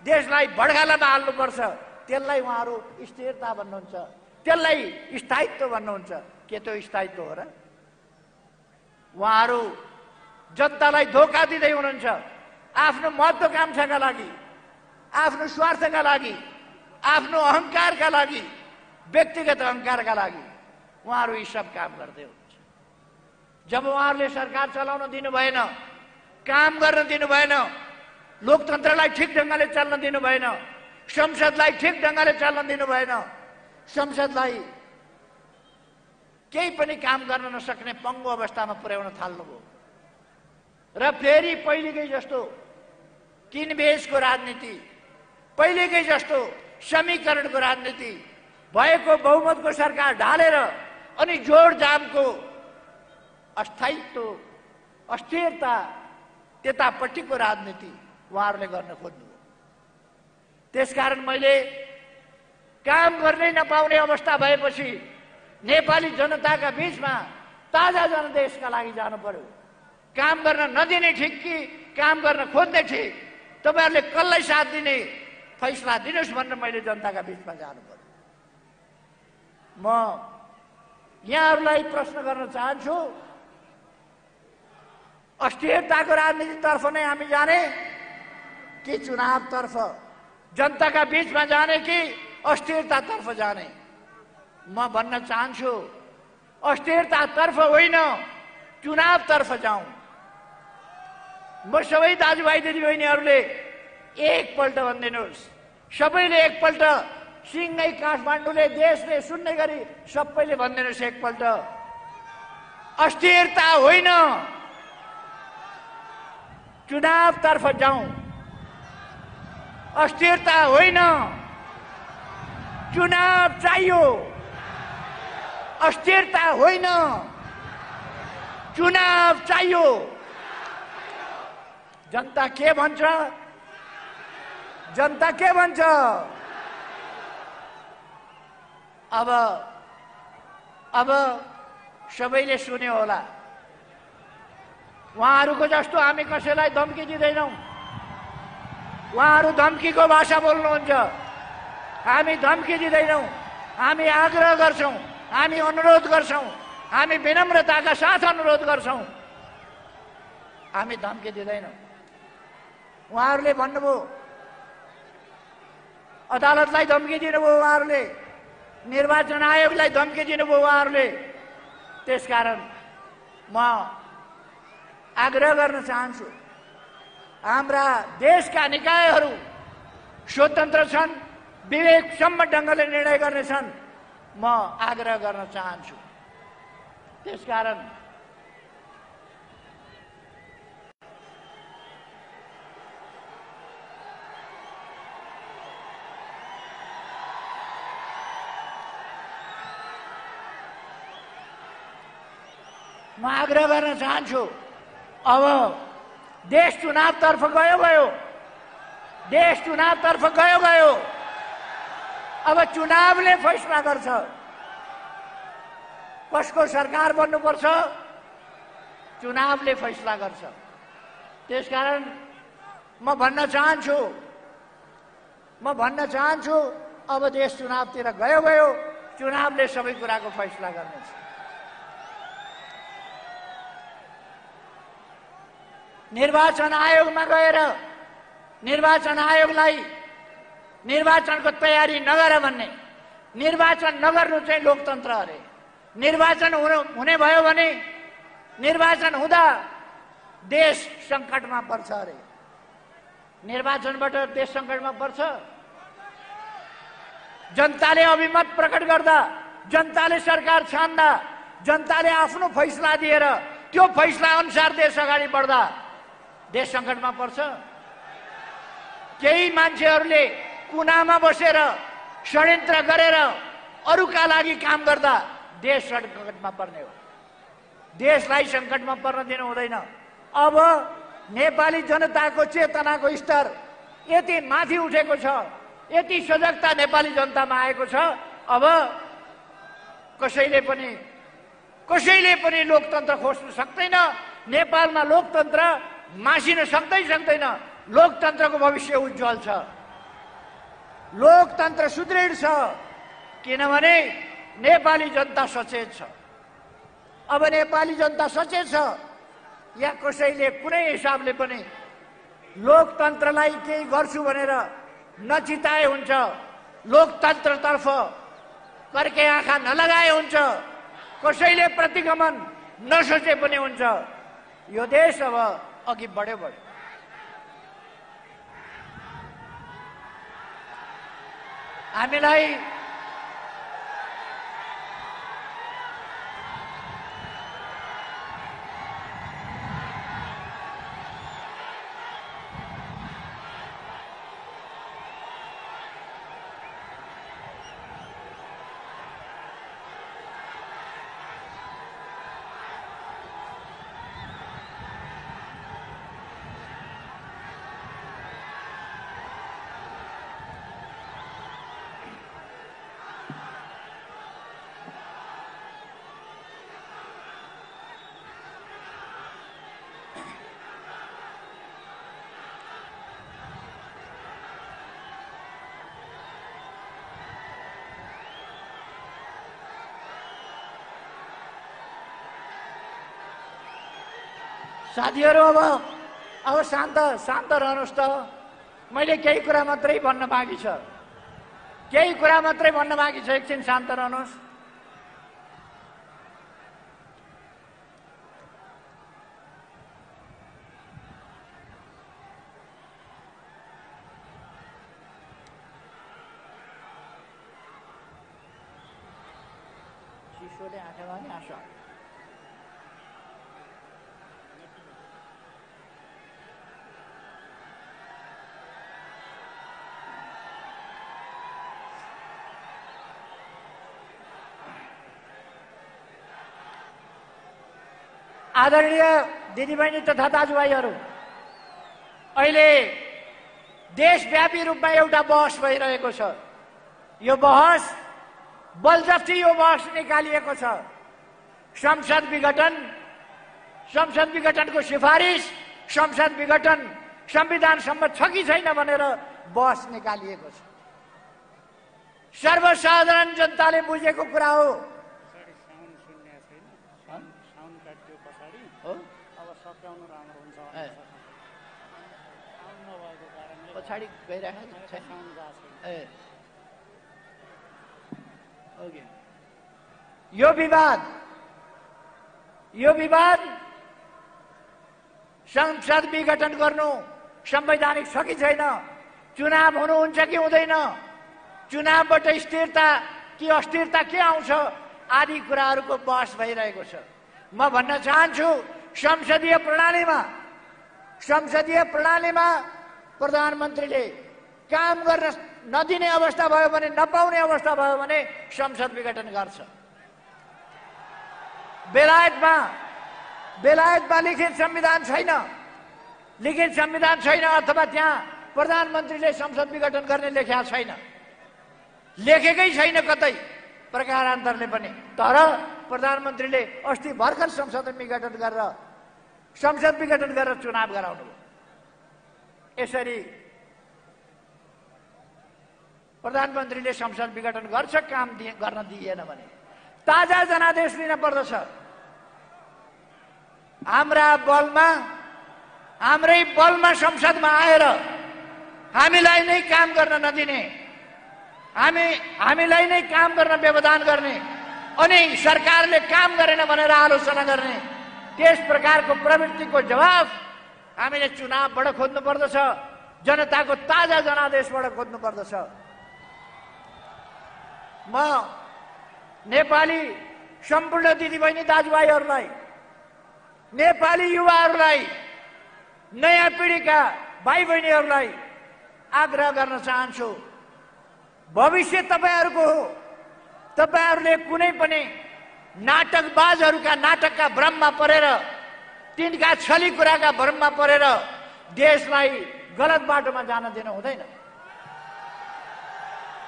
देशलाई भड्गालामा हाल्नुपर्छ। त्यसलाई उहाँहरू स्थिरता भन्नुहुन्छ, त्यसलाई स्थायित्व भन्नुहुन्छ। के त्यो स्थायित्व हो र? उहाँहरू जनतालाई धोका दिँदै हुनुहुन्छ। आफ्नो महत्वाकांक्षाका लागि, आफ्नो स्वार्थका लागि, आफ्नो अहंकारका लागि, व्यक्तिगत अहंकारका लागि उहाँहरू यी सब काम गर्दै हुनुहुन्छ। जब उहाँहरूले सरकार चलाउन दिनु भएन, काम गर्न दिनु भएन, लोकतन्त्रलाई ठिक ढंगले चल्न दिनु भएन, संसदलाई ठिक ढंगले चल्न दिनु भएन, संसदलाई केही पनि काम गर्न नसक्ने पङ्गु अवस्थामा पुर्याउन थाल्नुभयो र फेरि पहिलेकै जस्तो किनबेचको राजनीति, पहिलेकै जस्तो समीकरणको राजनीति, भएको बहुमतको सरकार ढालेर अनि जोडजामको अस्थायित्व, अस्थिरता, त्यतापट्टिको राजनीति उहाँहरूले गर्न खोज्नुभयो। त्यसकारण मैले काम गर्नै नपाउने अवस्था भएपछि नेपाली जनताका बीचमा ताजा जनादेशका लागि जानु पर्यो। काम गर्न नदिने ठिक कि काम गर्न खोज्ने ठिक, तपाईहरुले कसलाई साथ दिने फैसला दिनुस् भनेर मैले जनताका बीचमा जानु पर्यो। म यहाँहरूलाई प्रश्न गर्न चाहन्छु, अस्थिरताको राजनीतितर्फ नै हामी जाने कि चुनावतर्फ, जनताका बीचमा जाने कि अस्थिरतातर्फ जाने? म भन्न चाहन्छु अस्थिरतातर्फ होइन, चुनावतर्फ जाउँ। म सबै दाजुभाइ दिदीबहिनीहरूले एकपल्ट भनिदिनुहोस्, सबैले एकपल्ट, सिंहै काठमाडौँले, देशले सुन्ने गरी सबैले भनिदिनुहोस् एकपल्ट, अस्थिरता होइन, चुनावतर्फ जाउँ। अस्थिरता होइन, चुनाव चाहियो। अस्थिरता होइन, चुनाव चाहियो। जनता के भन्छ? जनता के भन्छ? अब सबैले सुन्यो होला। उहाँहरूको जस्तो हामी कसैलाई धम्की दिँदैनौँ। उहाँहरू धम्कीको भाषा बोल्नुहुन्छ, हामी धम्की दिँदैनौँ। हामी आग्रह गर्छौँ, हामी अनुरोध गर्छौँ, हामी विनम्रताका साथ अनुरोध गर्छौँ, हामी धम्की दिँदैनौँ। उहाँहरूले भन्नुभयो, अदालतलाई धम्की दिनुभयो उहाँहरूले, निर्वाचन आयोगलाई धम्की दिनुभयो उहाँहरूले। त्यसकारण म आग्रह गर्न चाहन्छु, हाम्रा देशका निकायहरू स्वतन्त्र छन्, विवेकसम्म ढङ्गले निर्णय गर्नेछन्, म आग्रह गर्न चाहन्छु। त्यसकारण म आग्रह गर्न चाहन्छु, अब देश चुनावतर्फ गयो, देश चुनावतर्फ गयो। अब चुनावले फैसला गर्छ कसको सरकार बन्नुपर्छ, चुनावले फैसला गर्छ। त्यसकारण म भन्न चाहन्छु अब देश चुनावतिर गयो, चुनावले सबै कुराको फैसला गर्नेछ। निर्वाचन आयोगमा गएर निर्वाचन आयोगलाई निर्वाचनको तयारी नगर भन्ने, निर्वाचन नगर्नु चाहिँ लोकतन्त्र अरे। निर्वाचन हुने भयो भने, निर्वाचन हुँदा देश संकटमा पर्छ अरे। निर्वाचनबाट देश संकटमा पर्छ? जनताले अभिमत प्रकट गर्दा, जनताले सरकार छान्दा, जनताले आफ्नो फैसला दिएर त्यो फैसला अनुसार देश अगाडि बढ्दा देश संकटमा पर्छ? केही मान्छेहरूले कुनामा बसेर षड्यन्त्र गरेर अरूका लागि काम गर्दा देश संकटमा पर्ने हो। देशलाई संकटमा पर्न दिनु हुँदैन। अब नेपाली जनताको चेतनाको स्तर यति माथि उठेको छ, यति सजगता नेपाली जनतामा आएको छ, अब कसैले पनि लोकतन्त्र खोज्न सक्दैन। नेपालमा लोकतन्त्र मासिन सक्दैन। लोकतन्त्रको भविष्य उज्जवल छ, लोकतन्त्र सुदृढ छ, किनभने नेपाली जनता सचेत छ। अब नेपाली जनता सचेत छ, या कसैले कुनै हिसाबले पनि लोकतन्त्रलाई केही गर्छु भनेर नचिताए हुन्छ, लोकतन्त्रतर्फ कर्के आँखा नलगाए हुन्छ, कसैले प्रतिगमन नसोचे पनि हुन्छ। यो देश अब अघि बढ्यो। हामीलाई साथीहरू अब शान्त रहनुहोस् त। मैले केही कुरा मात्रै भन्न बाँकी छ, एकछिन शान्त रहनुहोस्। चिसोले आँखामा नि आँसु आदरणीय दिदीबहिनी तथा दाजुभाइहरू, अहिले देशव्यापी रूपमा एउटा बहस भइरहेको छ। यो बहस बलजफ्ती यो बहस निकालिएको छ। संसद विघटनको सिफारिस, संसद विघटन संविधान सम्मत छ कि छैन भनेर बहस निकालिएको छ। सर्वसाधारण जनताले बुझेको कुरा हो। पछाडि गइरहेको छ। यो विवाद संसद विघटन गर्नु संवैधानिक छ कि छैन, चुनाव हुनुहुन्छ कि हुँदैन, चुनावबाट स्थिरता कि अस्थिरता के आउँछ आदि कुराहरूको बहस भइरहेको छ। म भन्न चाहन्छु, संसदीय प्रणालीमा प्रधानमन्त्रीले काम गर्न नदिने अवस्था भयो भने, नपाउने अवस्था भयो भने संसद विघटन गर्छ। बेलायतमा लिखित संविधान छैन अथवा त्यहाँ प्रधानमन्त्रीले संसद विघटन गर्ने लेखेको छैन, लेखेकै छैन कतै प्रकारान्तरले पनि। तर प्रधानमन्त्रीले अस्ति भर्खर संसद विघटन गरेर चुनाव गराउनु भयो। यसरी प्रधानमन्त्रीले संसद विघटन गर्छ, काम गर्न दिएन भने ताजा जनादेश लिन पर्दछ। हाम्रै बलमा संसदमा आएर हामीलाई नै काम गर्न नदिने, हामीलाई नै काम गर्न व्यवधान गर्ने अनि सरकारले काम गरेन भनेर आलोचना गर्ने, त्यस प्रकारको प्रवृत्तिको जवाफ हामीले चुनावबाट खोज्नु पर्दछ, जनताको ताजा जनादेशबाट खोज्नु पर्दछ। म नेपाली सम्पूर्ण दिदीबहिनी दाजुभाइहरूलाई, नेपाली युवाहरूलाई, नयाँ पिढीका भाइ बहिनीहरूलाई आग्रह गर्न चाहन्छु, भविष्य तपाईहरूको हो। तपाईहरूले कुनै पनि नाटकबाजहरूका नाटकका भ्रममा परेर, तिनका छली कुराका भ्रममा परेर देशलाई गलत बाटोमा जान दिन हुँदैन।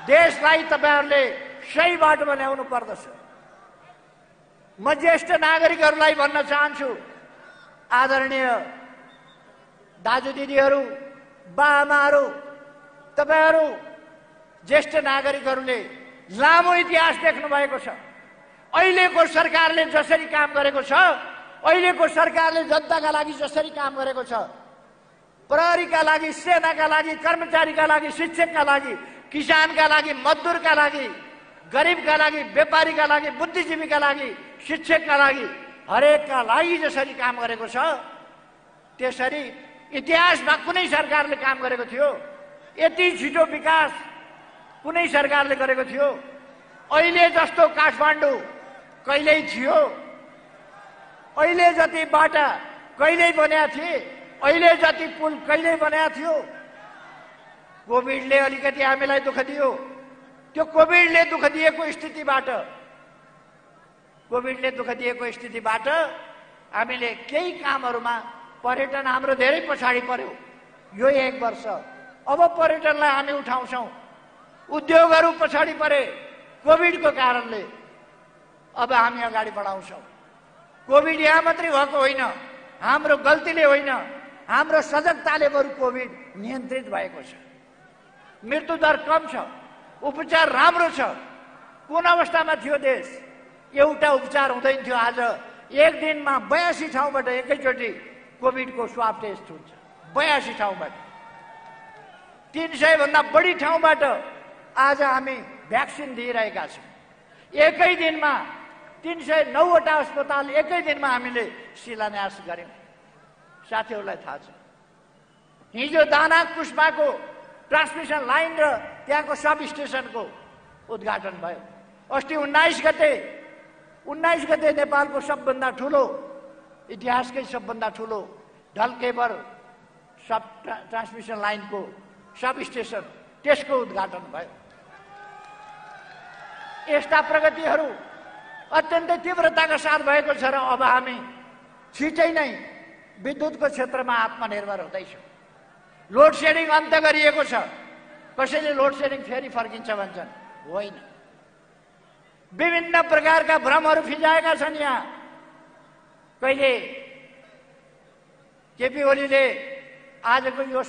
देशलाई तपाईहरूले सही बाटोमा ल्याउनु पर्दछ। म ज्येष्ठ नागरिकहरूलाई भन्न चाहन्छु, आदरणीय दाजु दिदीहरू, बाआमाहरू, तपाईहरू ज्येष्ठ नागरिकहरूले लामो इतिहास देख्नु भएको छ। अहिलेको सरकारले जसरी काम गरेको छ, अहिलेको सरकारले जनताका लागि जसरी काम गरेको छ, प्रहरीका लागि, सेनाका लागि, कर्मचारीका लागि, शिक्षकका लागि, किसानका लागि, मजदुरका लागि, गरिबका लागि, व्यापारीका लागि, बुद्धिजीवीका लागि, शिक्षकका लागि, हरेकका लागि जसरी काम गरेको छ त्यसरी इतिहासमा कुनै सरकारले काम गरेको थियो? यति छिटो विकास कुनै सरकारले गरेको थियो? अहिले जस्तो काठमाडौँ कहिल्यै थियो? अहिले जति बाटा कहिल्यै बनेका थिए? अहिले जति पुल कहिल्यै बनेका थियो? कोभिडले अलिकति हामीलाई दुःख दियो। त्यो कोभिडले दुःख दिएको स्थितिबाट हामीले केही कामहरूमा पर्यटन हाम्रो धेरै पछाडि पर्यो यो 1 वर्ष। अब पर्यटनलाई हामी उठाउँछौँ। उद्योगहरू पछाडि परे कोभिडको कारणले, अब हामी अगाडि बढाउँछौँ। कोभिड यहाँ मात्रै भएको होइन, हाम्रो गल्तीले होइन, हाम्रो सजगताले बरु कोभिड नियन्त्रित भएको छ। मृत्युदर कम छ, उपचार राम्रो छ। कुन अवस्थामा थियो देश? एउटा उपचार हुँदैन थियो। आज एक दिनमा 82 ठाउँबाट एकैचोटि कोभिडको स्वाब टेस्ट हुन्छ। 82 ठाउँबाट, 300 भन्दा बढी ठाउँबाट आज हामी भ्याक्सिन दिइरहेका छौँ। एकै दिनमा 309वटा अस्पताल एकै दिनमा हामीले शिलान्यास गर्यौँ। साथीहरूलाई थाहा छ, हिजो दानाक पुष्पाको ट्रान्समिसन लाइन र त्यहाँको सब स्टेसनको उद्घाटन भयो। अस्ति 19 गते नेपालको सबभन्दा ठुलो, इतिहासकै सबभन्दा ठुलो ढल्केबर सब ट्रान्समिसन लाइनको सब स्टेसन, त्यसको उद्घाटन भयो। यस्ता प्रगतिहरू अत्यन्तै तीव्रताका साथ भएको छ र अब हामी छिटै नै विद्युतको क्षेत्रमा आत्मनिर्भर हुँदैछौँ। लोड सेडिङ अन्त गरिएको छ। कसैले लोड सेडिङ फेरि फर्किन्छ भन्छन्, होइन। विभिन्न प्रकारका भ्रमहरू फिजाएका छन्। यहाँ कहिले केपी ओलीले आजको यो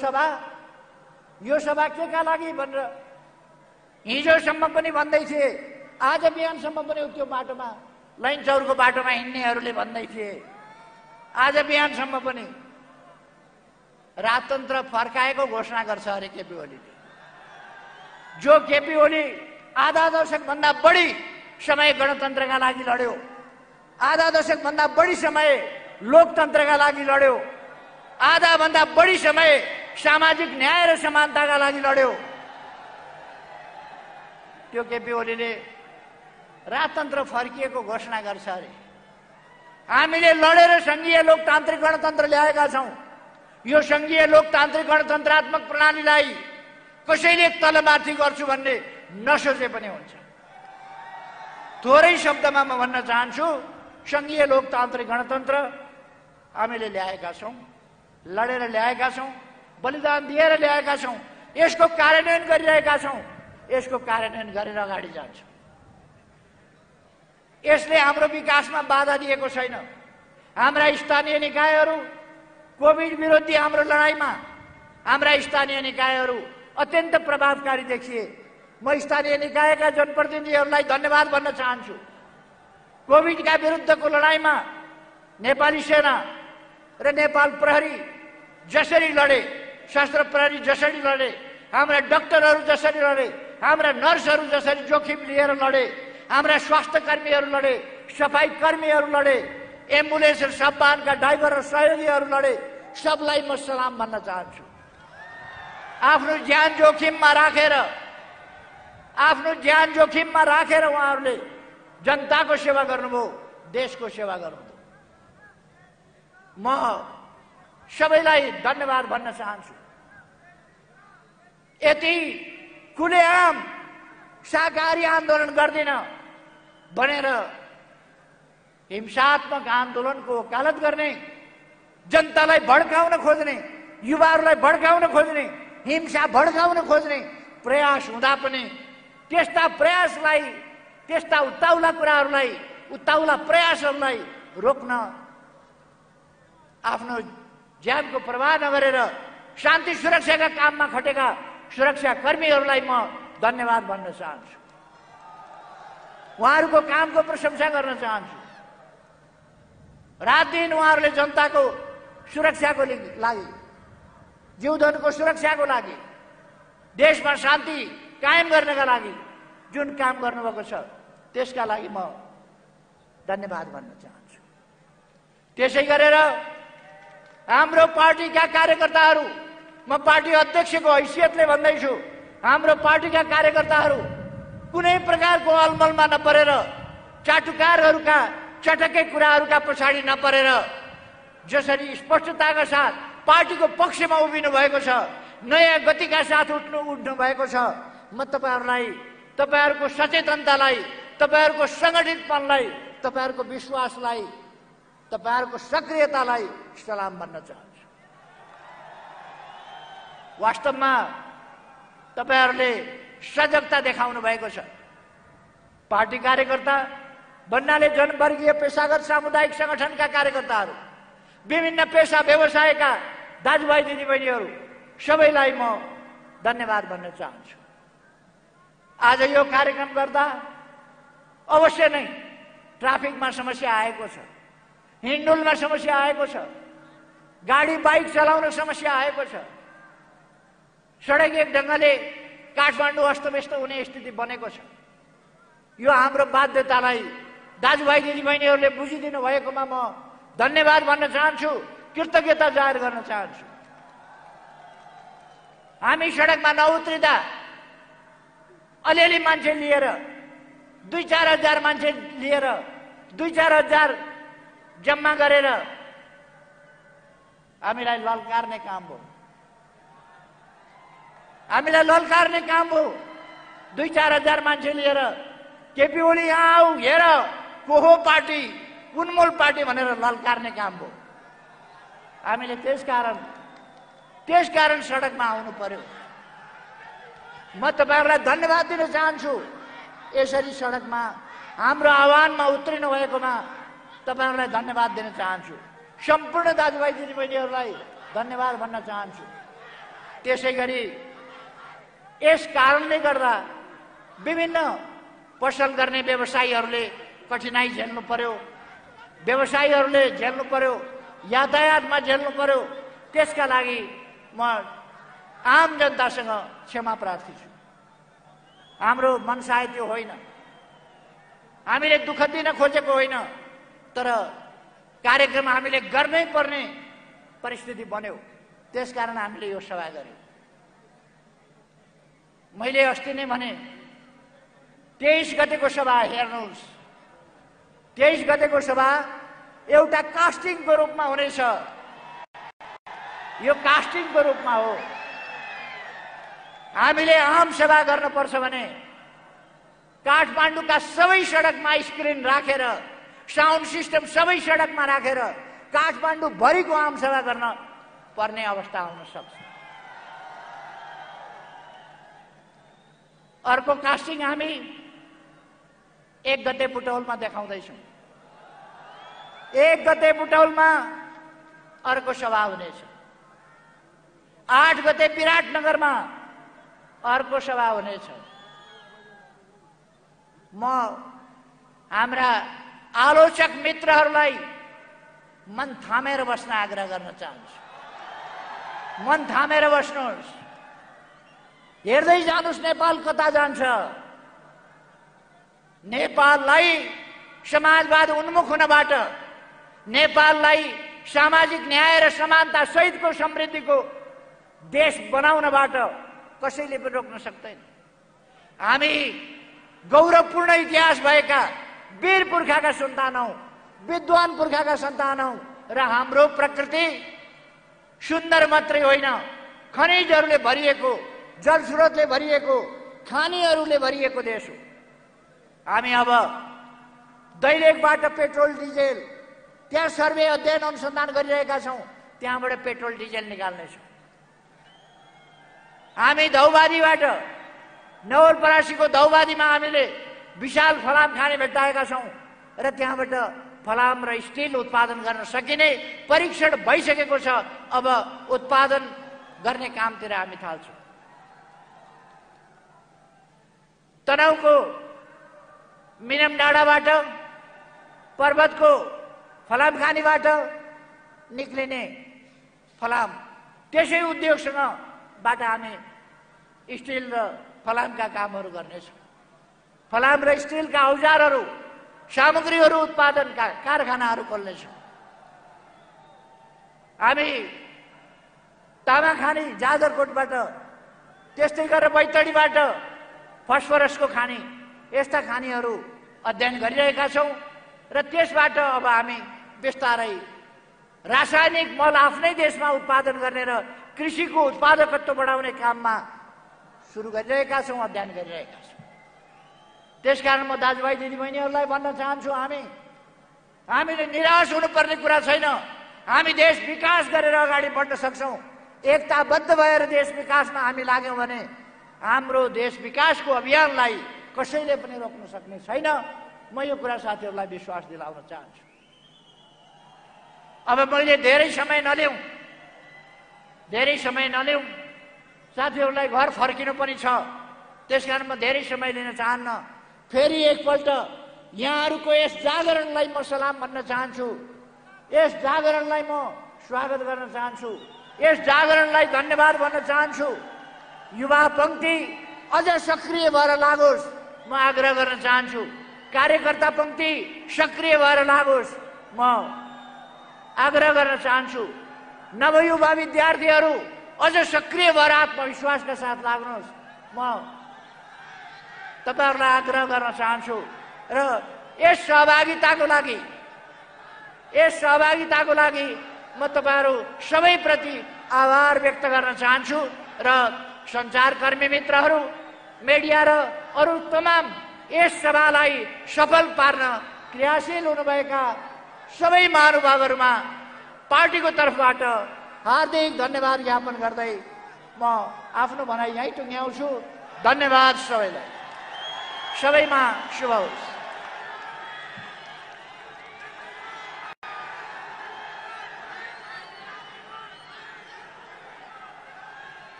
सभा के का लागि भनेर हिजोसम्म पनि भन्दै थिए, आज बिहानसम्म पनि त्यो बाटोमा, लाइन चौरको बाटोमा हिँड्नेहरूले भन्दै थिए, आज बिहानसम्म पनि राजतन्त्र फर्काएको घोषणा गर्छ अरे केपी ओलीले। जो केपी ओली आधा दशकभन्दा बढी समय गणतन्त्रका लागि लड्यो, आधा दशकभन्दा बढी समय लोकतन्त्रका लागि लड्यो, आधा भन्दा बढी समय सामाजिक न्याय र समानताका लागि लड्यो, त्यो केपी ओलीले राजतन्त्र फर्किएको घोषणा गर्छ अरे। हामीले लडेर संघीय लोकतान्त्रिक गणतन्त्र ल्याएका छौँ। यो संघीय लोकतान्त्रिक गणतन्त्रात्मक प्रणालीलाई कसैले तलमाथि गर्छु भन्ने नसोचे पनि हुन्छ। थोरै शब्दमा म भन्न चाहन्छु, संघीय लोकतान्त्रिक गणतन्त्र हामीले ल्याएका छौँ, लडेर ल्याएका छौँ, बलिदान दिएर ल्याएका छौँ। यसको कार्यान्वयन गरिरहेका छौँ। यसको कार्यान्वयन गरेर अगाडि जान्छौँ। यसले हाम्रो विकासमा बाधा दिएको छैन। हाम्रा स्थानीय निकायहरू कोभिड विरोधी हाम्रो लडाइँमा हाम्रा स्थानीय निकायहरू अत्यन्त प्रभावकारी देखिए। म स्थानीय निकायका जनप्रतिनिधिहरूलाई धन्यवाद भन्न चाहन्छु। कोभिडका विरुद्धको लडाइँमा नेपाली सेना र नेपाल प्रहरी जसरी लडे, सशस्त्र प्रहरी जसरी लडे, हाम्रा डाक्टरहरू जसरी लडे, हाम्रा नर्सहरू जसरी जोखिम लिएर लडे, हाम्रा स्वास्थ्य कर्मीहरू लडे, सफाई कर्मीहरू लडे, एम्बुलेन्स र सबवाहनका ड्राइभर र सहयोगीहरू लडे, सबलाई म सलाम भन्न चाहन्छु। आफ्नो ज्यान जोखिममा राखेर उहाँहरूले जनताको सेवा गर्नुभयो, देशको सेवा गर्नुभयो। म सबैलाई धन्यवाद भन्न चाहन्छु। यति खुलेआम शाकाहारी आन्दोलन गर्दिन भनेर हिंसात्मक आन्दोलनको वकालत गर्ने, जनतालाई भड्काउन खोज्ने, युवाहरूलाई भड्काउन खोज्ने, हिंसा भड्काउन खोज्ने प्रयास हुँदा पनि त्यस्ता प्रयासलाई, त्यस्ता उत्ताउला प्रयासहरूलाई रोक्न आफ्नो ज्यानको प्रवाह नगरेर शान्ति सुरक्षाका काममा खटेका सुरक्षा कर्मीहरूलाई म धन्यवाद भन्न चाहन्छु। उहाँहरूको कामको प्रशंसा गर्न चाहन्छु। रात दिन उहाँहरूले जनताको सुरक्षाको लागि, जीवधनको सुरक्षाको लागि, देशमा शान्ति कायम गर्नका लागि जुन काम गर्नुभएको छ त्यसका लागि म धन्यवाद भन्न चाहन्छु। त्यसै गरेर हाम्रो पार्टीका कार्यकर्ताहरू, म पार्टी अध्यक्षको हैसियतले भन्दैछु, हाम्रो पार्टीका कार्यकर्ताहरू कुनै प्रकारको अलमलमा नपरेर, चाटुकारहरूका चटकै कुराहरूका पछाडि नपरेर जसरी स्पष्टताका साथ पार्टीको पक्षमा उभिनु भएको छ, नयाँ गतिका साथ उठ्नु भएको छ, म तपाईहरूलाई, तपाईहरूको सचेतनतालाई, तपाईहरूको सङ्गठितपनलाई, तपाईहरूको विश्वासलाई, तपाईहरूको सक्रियतालाई सलाम भन्न चाहन्छु। वास्तवमा तपाईहरूले सजगता देखाउनु भएको छ। पार्टी कार्यकर्ता भन्नाले जनवर्गीय पेशागत सामुदायिक सङ्गठनका कार्यकर्ताहरू, विभिन्न पेशा व्यवसायका दाजुभाइ दिदीबहिनीहरू सबैलाई म धन्यवाद भन्न चाहन्छु। आज यो कार्यक्रम गर्दा अवश्य नै ट्राफिकमा समस्या आएको छ, हिँडडुलमा समस्या आएको छ, गाडी बाइक चलाउन समस्या आएको छ, सडक एक ढङ्गले काठमाडौँ अस्तव्यस्त हुने स्थिति बनेको छ। यो हाम्रो बाध्यतालाई दाजुभाइ दिदीबहिनीहरूले बुझिदिनु भएकोमा म धन्यवाद भन्न चाहन्छु, कृतज्ञता जाहेर गर्न चाहन्छु। हामी सडकमा नउत्रिँदा अलिअलि मान्छे लिएर, 2-4 हजार मान्छे लिएर, 2-4 हजार जम्मा गरेर हामीलाई ललकार्ने काम हो, हामीलाई ललकार्ने काम हो। 2-4 हजार मान्छे लिएर केपी ओली यहाँ आऊ, हेर को हो पार्टी, उन्मूल पार्टी भनेर ललकार्ने काम हो। हामीले त्यसकारण सडकमा आउनु पर्यो। म तपाईहरूलाई धन्यवाद दिन चाहन्छु। यसरी सडकमा हाम्रो आह्वानमा उत्रिनु भएकोमा तपाईहरूलाई धन्यवाद दिन चाहन्छु। सम्पूर्ण दाजुभाइ दिदीबहिनीहरूलाई धन्यवाद भन्न चाहन्छु। त्यसै गरी यस कारणले गर्दा विभिन्न पसल गर्ने व्यवसायीहरूले कठिनाई झेल्नु पर्यो, व्यवसायीहरूले झेल्नु पर्यो, यातायातमा झेल्नु पर्यो। त्यसका लागि म आम जनतासँग क्षमा प्रार्थी छु। हाम्रो मनसाय त्यो होइन, हामीले दुःख दिन खोजेको होइन, तर कार्यक्रम हामीले गर्नै पर्ने परिस्थिति बन्यो, त्यसकारण हामीले यो सभा गर्यौँ। मैले अस्ति नै भने 23 गतेको सभा हेर्नुहोस्, 23 गतेको सभा एउटा कास्टिङको रूपमा हुनेछ। यो कास्टिङको रूपमा हो। हामीले आम सभा गर्नुपर्छ भने काठमाडौँका सबै सडकमा स्क्रिन राखेर, साउन्ड सिस्टम सबै सडकमा राखेर काठमाडौँ भरिको आम सभा गर्न पर्ने अवस्था आउन सक्छ। अर्को कास्टिङ हामी 1 गते बुटौलमा देखाउँदैछौँ। 1 गते बुटौलमा अर्को सभा हुनेछ। 8 गते विराटनगरमा अर्को सभा हुनेछ। म हाम्रा आलोचक मित्रहरूलाई मन थामेर बस्न आग्रह गर्न चाहन्छु। मन थामेर बस्नुहोस्, हेर्दै जानुहोस् नेपाल कता जान्छ। नेपाललाई समाजवाद उन्मुख हुनबाट, नेपाललाई सामाजिक न्याय र समानता सहितको समृद्धिको देश बनाउनबाट कसैले पनि रोक्न सक्दैन। हामी गौरवपूर्ण इतिहास भएका वीर पुर्खाका सन्तान हौं, विद्वान पुर्खाका सन्तान हौं र हाम्रो प्रकृति सुन्दर मात्रै होइन, खनिजहरूले भरिएको, जलस्रोतले भरिएको, खानीहरूले भरिएको देश हो। हामी अब दैलेखबाट पेट्रोल डिजेल, त्यहाँ सर्वे अध्ययन अनुसन्धान गरिरहेका छौं, त्यहाँबाट पेट्रोल डिजेल निकाल्नेछौँ। हामी धौबादीबाट, नवलपरासीको धौबादीमा हामीले विशाल फलाम खाने भेट्टाएका छौं र त्यहाँबाट फलाम र स्टिल उत्पादन गर्न सकिने परीक्षण भइसकेको छ। अब उत्पादन गर्ने कामतिर हामी थाल्छौँ। तनहुँको मिनम डाँडाबाट पर्वतको फलाम खानीबाट निक्लिने फलाम त्यसै उद्योगसँगबाट हामी स्टिल र फलामका कामहरू गर्नेछौँ। फलाम र स्टिलका औजारहरू सामग्रीहरू उत्पादनका कारखानाहरू खोल्नेछौँ। हामी तामाखानी जाजरकोटबाट त्यस्तै गरेर बैतडीबाट फस्फरसको खानी यस्ता खानीहरू अध्ययन गरिरहेका छौँ र त्यसबाट अब हामी बिस्तारै रासायनिक मल आफ्नै देशमा उत्पादन गर्ने र कृषिको उत्पादकत्व बढाउने काममा सुरु गरिरहेका छौँ, अध्ययन गरिरहेका छौँ। त्यसकारण म दाजुभाइ दिदीबहिनीहरूलाई भन्न चाहन्छु, हामीले निराश हुनुपर्ने कुरा छैन। हामी देश विकास गरेर अगाडि बढ्न सक्छौँ। एकताबद्ध भएर देश विकासमा हामी लाग्यौँ भने हाम्रो देश विकासको अभियानलाई कसैले पनि रोक्न सक्ने छैन। म यो कुरा साथीहरूलाई विश्वास दिलाउन चाहन्छु। अब मैले धेरै समय नलिउँ, साथीहरूलाई घर फर्किनु पनि छ, त्यसकारण म धेरै समय लिन चाहन्न। फेरि एकपल्ट यहाँहरूको यस जागरणलाई म सलाम भन्न चाहन्छु, यस जागरणलाई म स्वागत गर्न चाहन्छु, यस जागरणलाई धन्यवाद भन्न चाहन्छु। युवा पंक्ति अझ सक्रिय भएर लागोस् म आग्रह गर्न चाहन्छु। कार्यकर्ता पंक्ति सक्रिय भएर लागोस् म आग्रह गर्न चाहन्छु। नवयुवा विद्यार्थीहरू अझ सक्रिय भएर आत्मविश्वासका साथ लाग्नुहोस् म तपाईहरुलाई आग्रह गर्न चाहन्छु। र यस सहभागिताको लागि म तपाईहरु सबैप्रति आभार व्यक्त गर्न चाहन्छु र सञ्चारकर्मी मित्रहरू, मिडिया र अरू तमाम यस सभालाई सफल पार्न क्रियाशील हुनुभएका सबै महानुभावहरूमा पार्टीको तर्फबाट हार्दिक धन्यवाद ज्ञापन गर्दै म आफ्नो भनाइ यहीँ टुङ्ग्याउँछु। धन्यवाद सबैलाई। सबैमा शुभ होस्।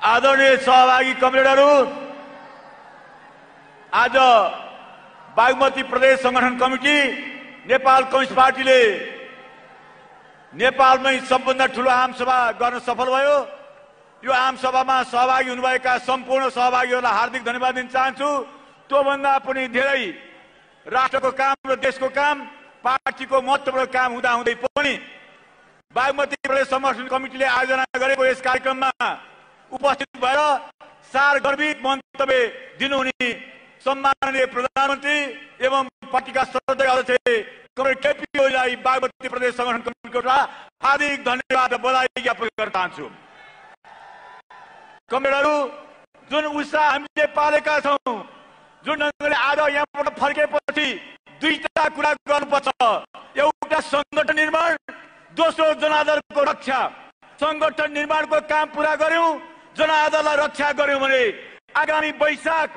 आदरणीय सहभागी कमरेडहरू, आज बागमती प्रदेश संगठन कमिटी नेपाल कम्युनिस्ट पार्टीले नेपालमै सबभन्दा ठूलो आमसभा गर्न सफल भयो। यो आमसभामा सहभागी हुनुभएका सम्पूर्ण सहभागीहरूलाई हार्दिक धन्यवाद दिन चाहन्छु। त्योभन्दा पनि धेरै राष्ट्रको काम र देशको काम, पार्टीको महत्त्वपूर्ण काम हुँदाहुँदै पनि बागमती प्रदेश संगठन कमिटीले आयोजना गरेको यस कार्यक्रममा उपस्थित भएर सारगर्भित मन्तव्य दिनुहुने सम्माननीय प्रधानमन्त्री एवं पार्टीका श्रद्धेय अध्यक्ष कमरेड केपी ओलीलाई बागमती प्रदेश संगठन कमिटीको हार्दिक धन्यवाद र बधाई ज्ञापन गर्न चाहन्छु। कमरेडहरू, जुन उत्साह हामीले पालेका छौं, जुन ढङ्गले आज यहाँबाट फर्केपछि दुईटा कुरा गर्नुपर्छ। एउटा संगठन निर्माण, दोस्रो जनआदरको रक्षा। संगठन निर्माणको काम पूरा गर्यौं, जनआदरलाई रक्षा गर्यौं भने आगामी वैशाख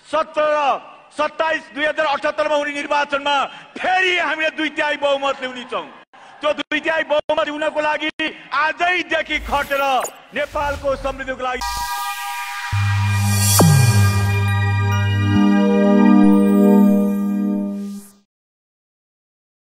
17-27-2078 मा हुने निर्वाचनमा फेरि हामीले 2/3 बहुमत ल्याउने छौं। त्यो 2/3 बहुमत हुनको लागि आजैदेखि खटेर नेपालको समृद्धिको लागि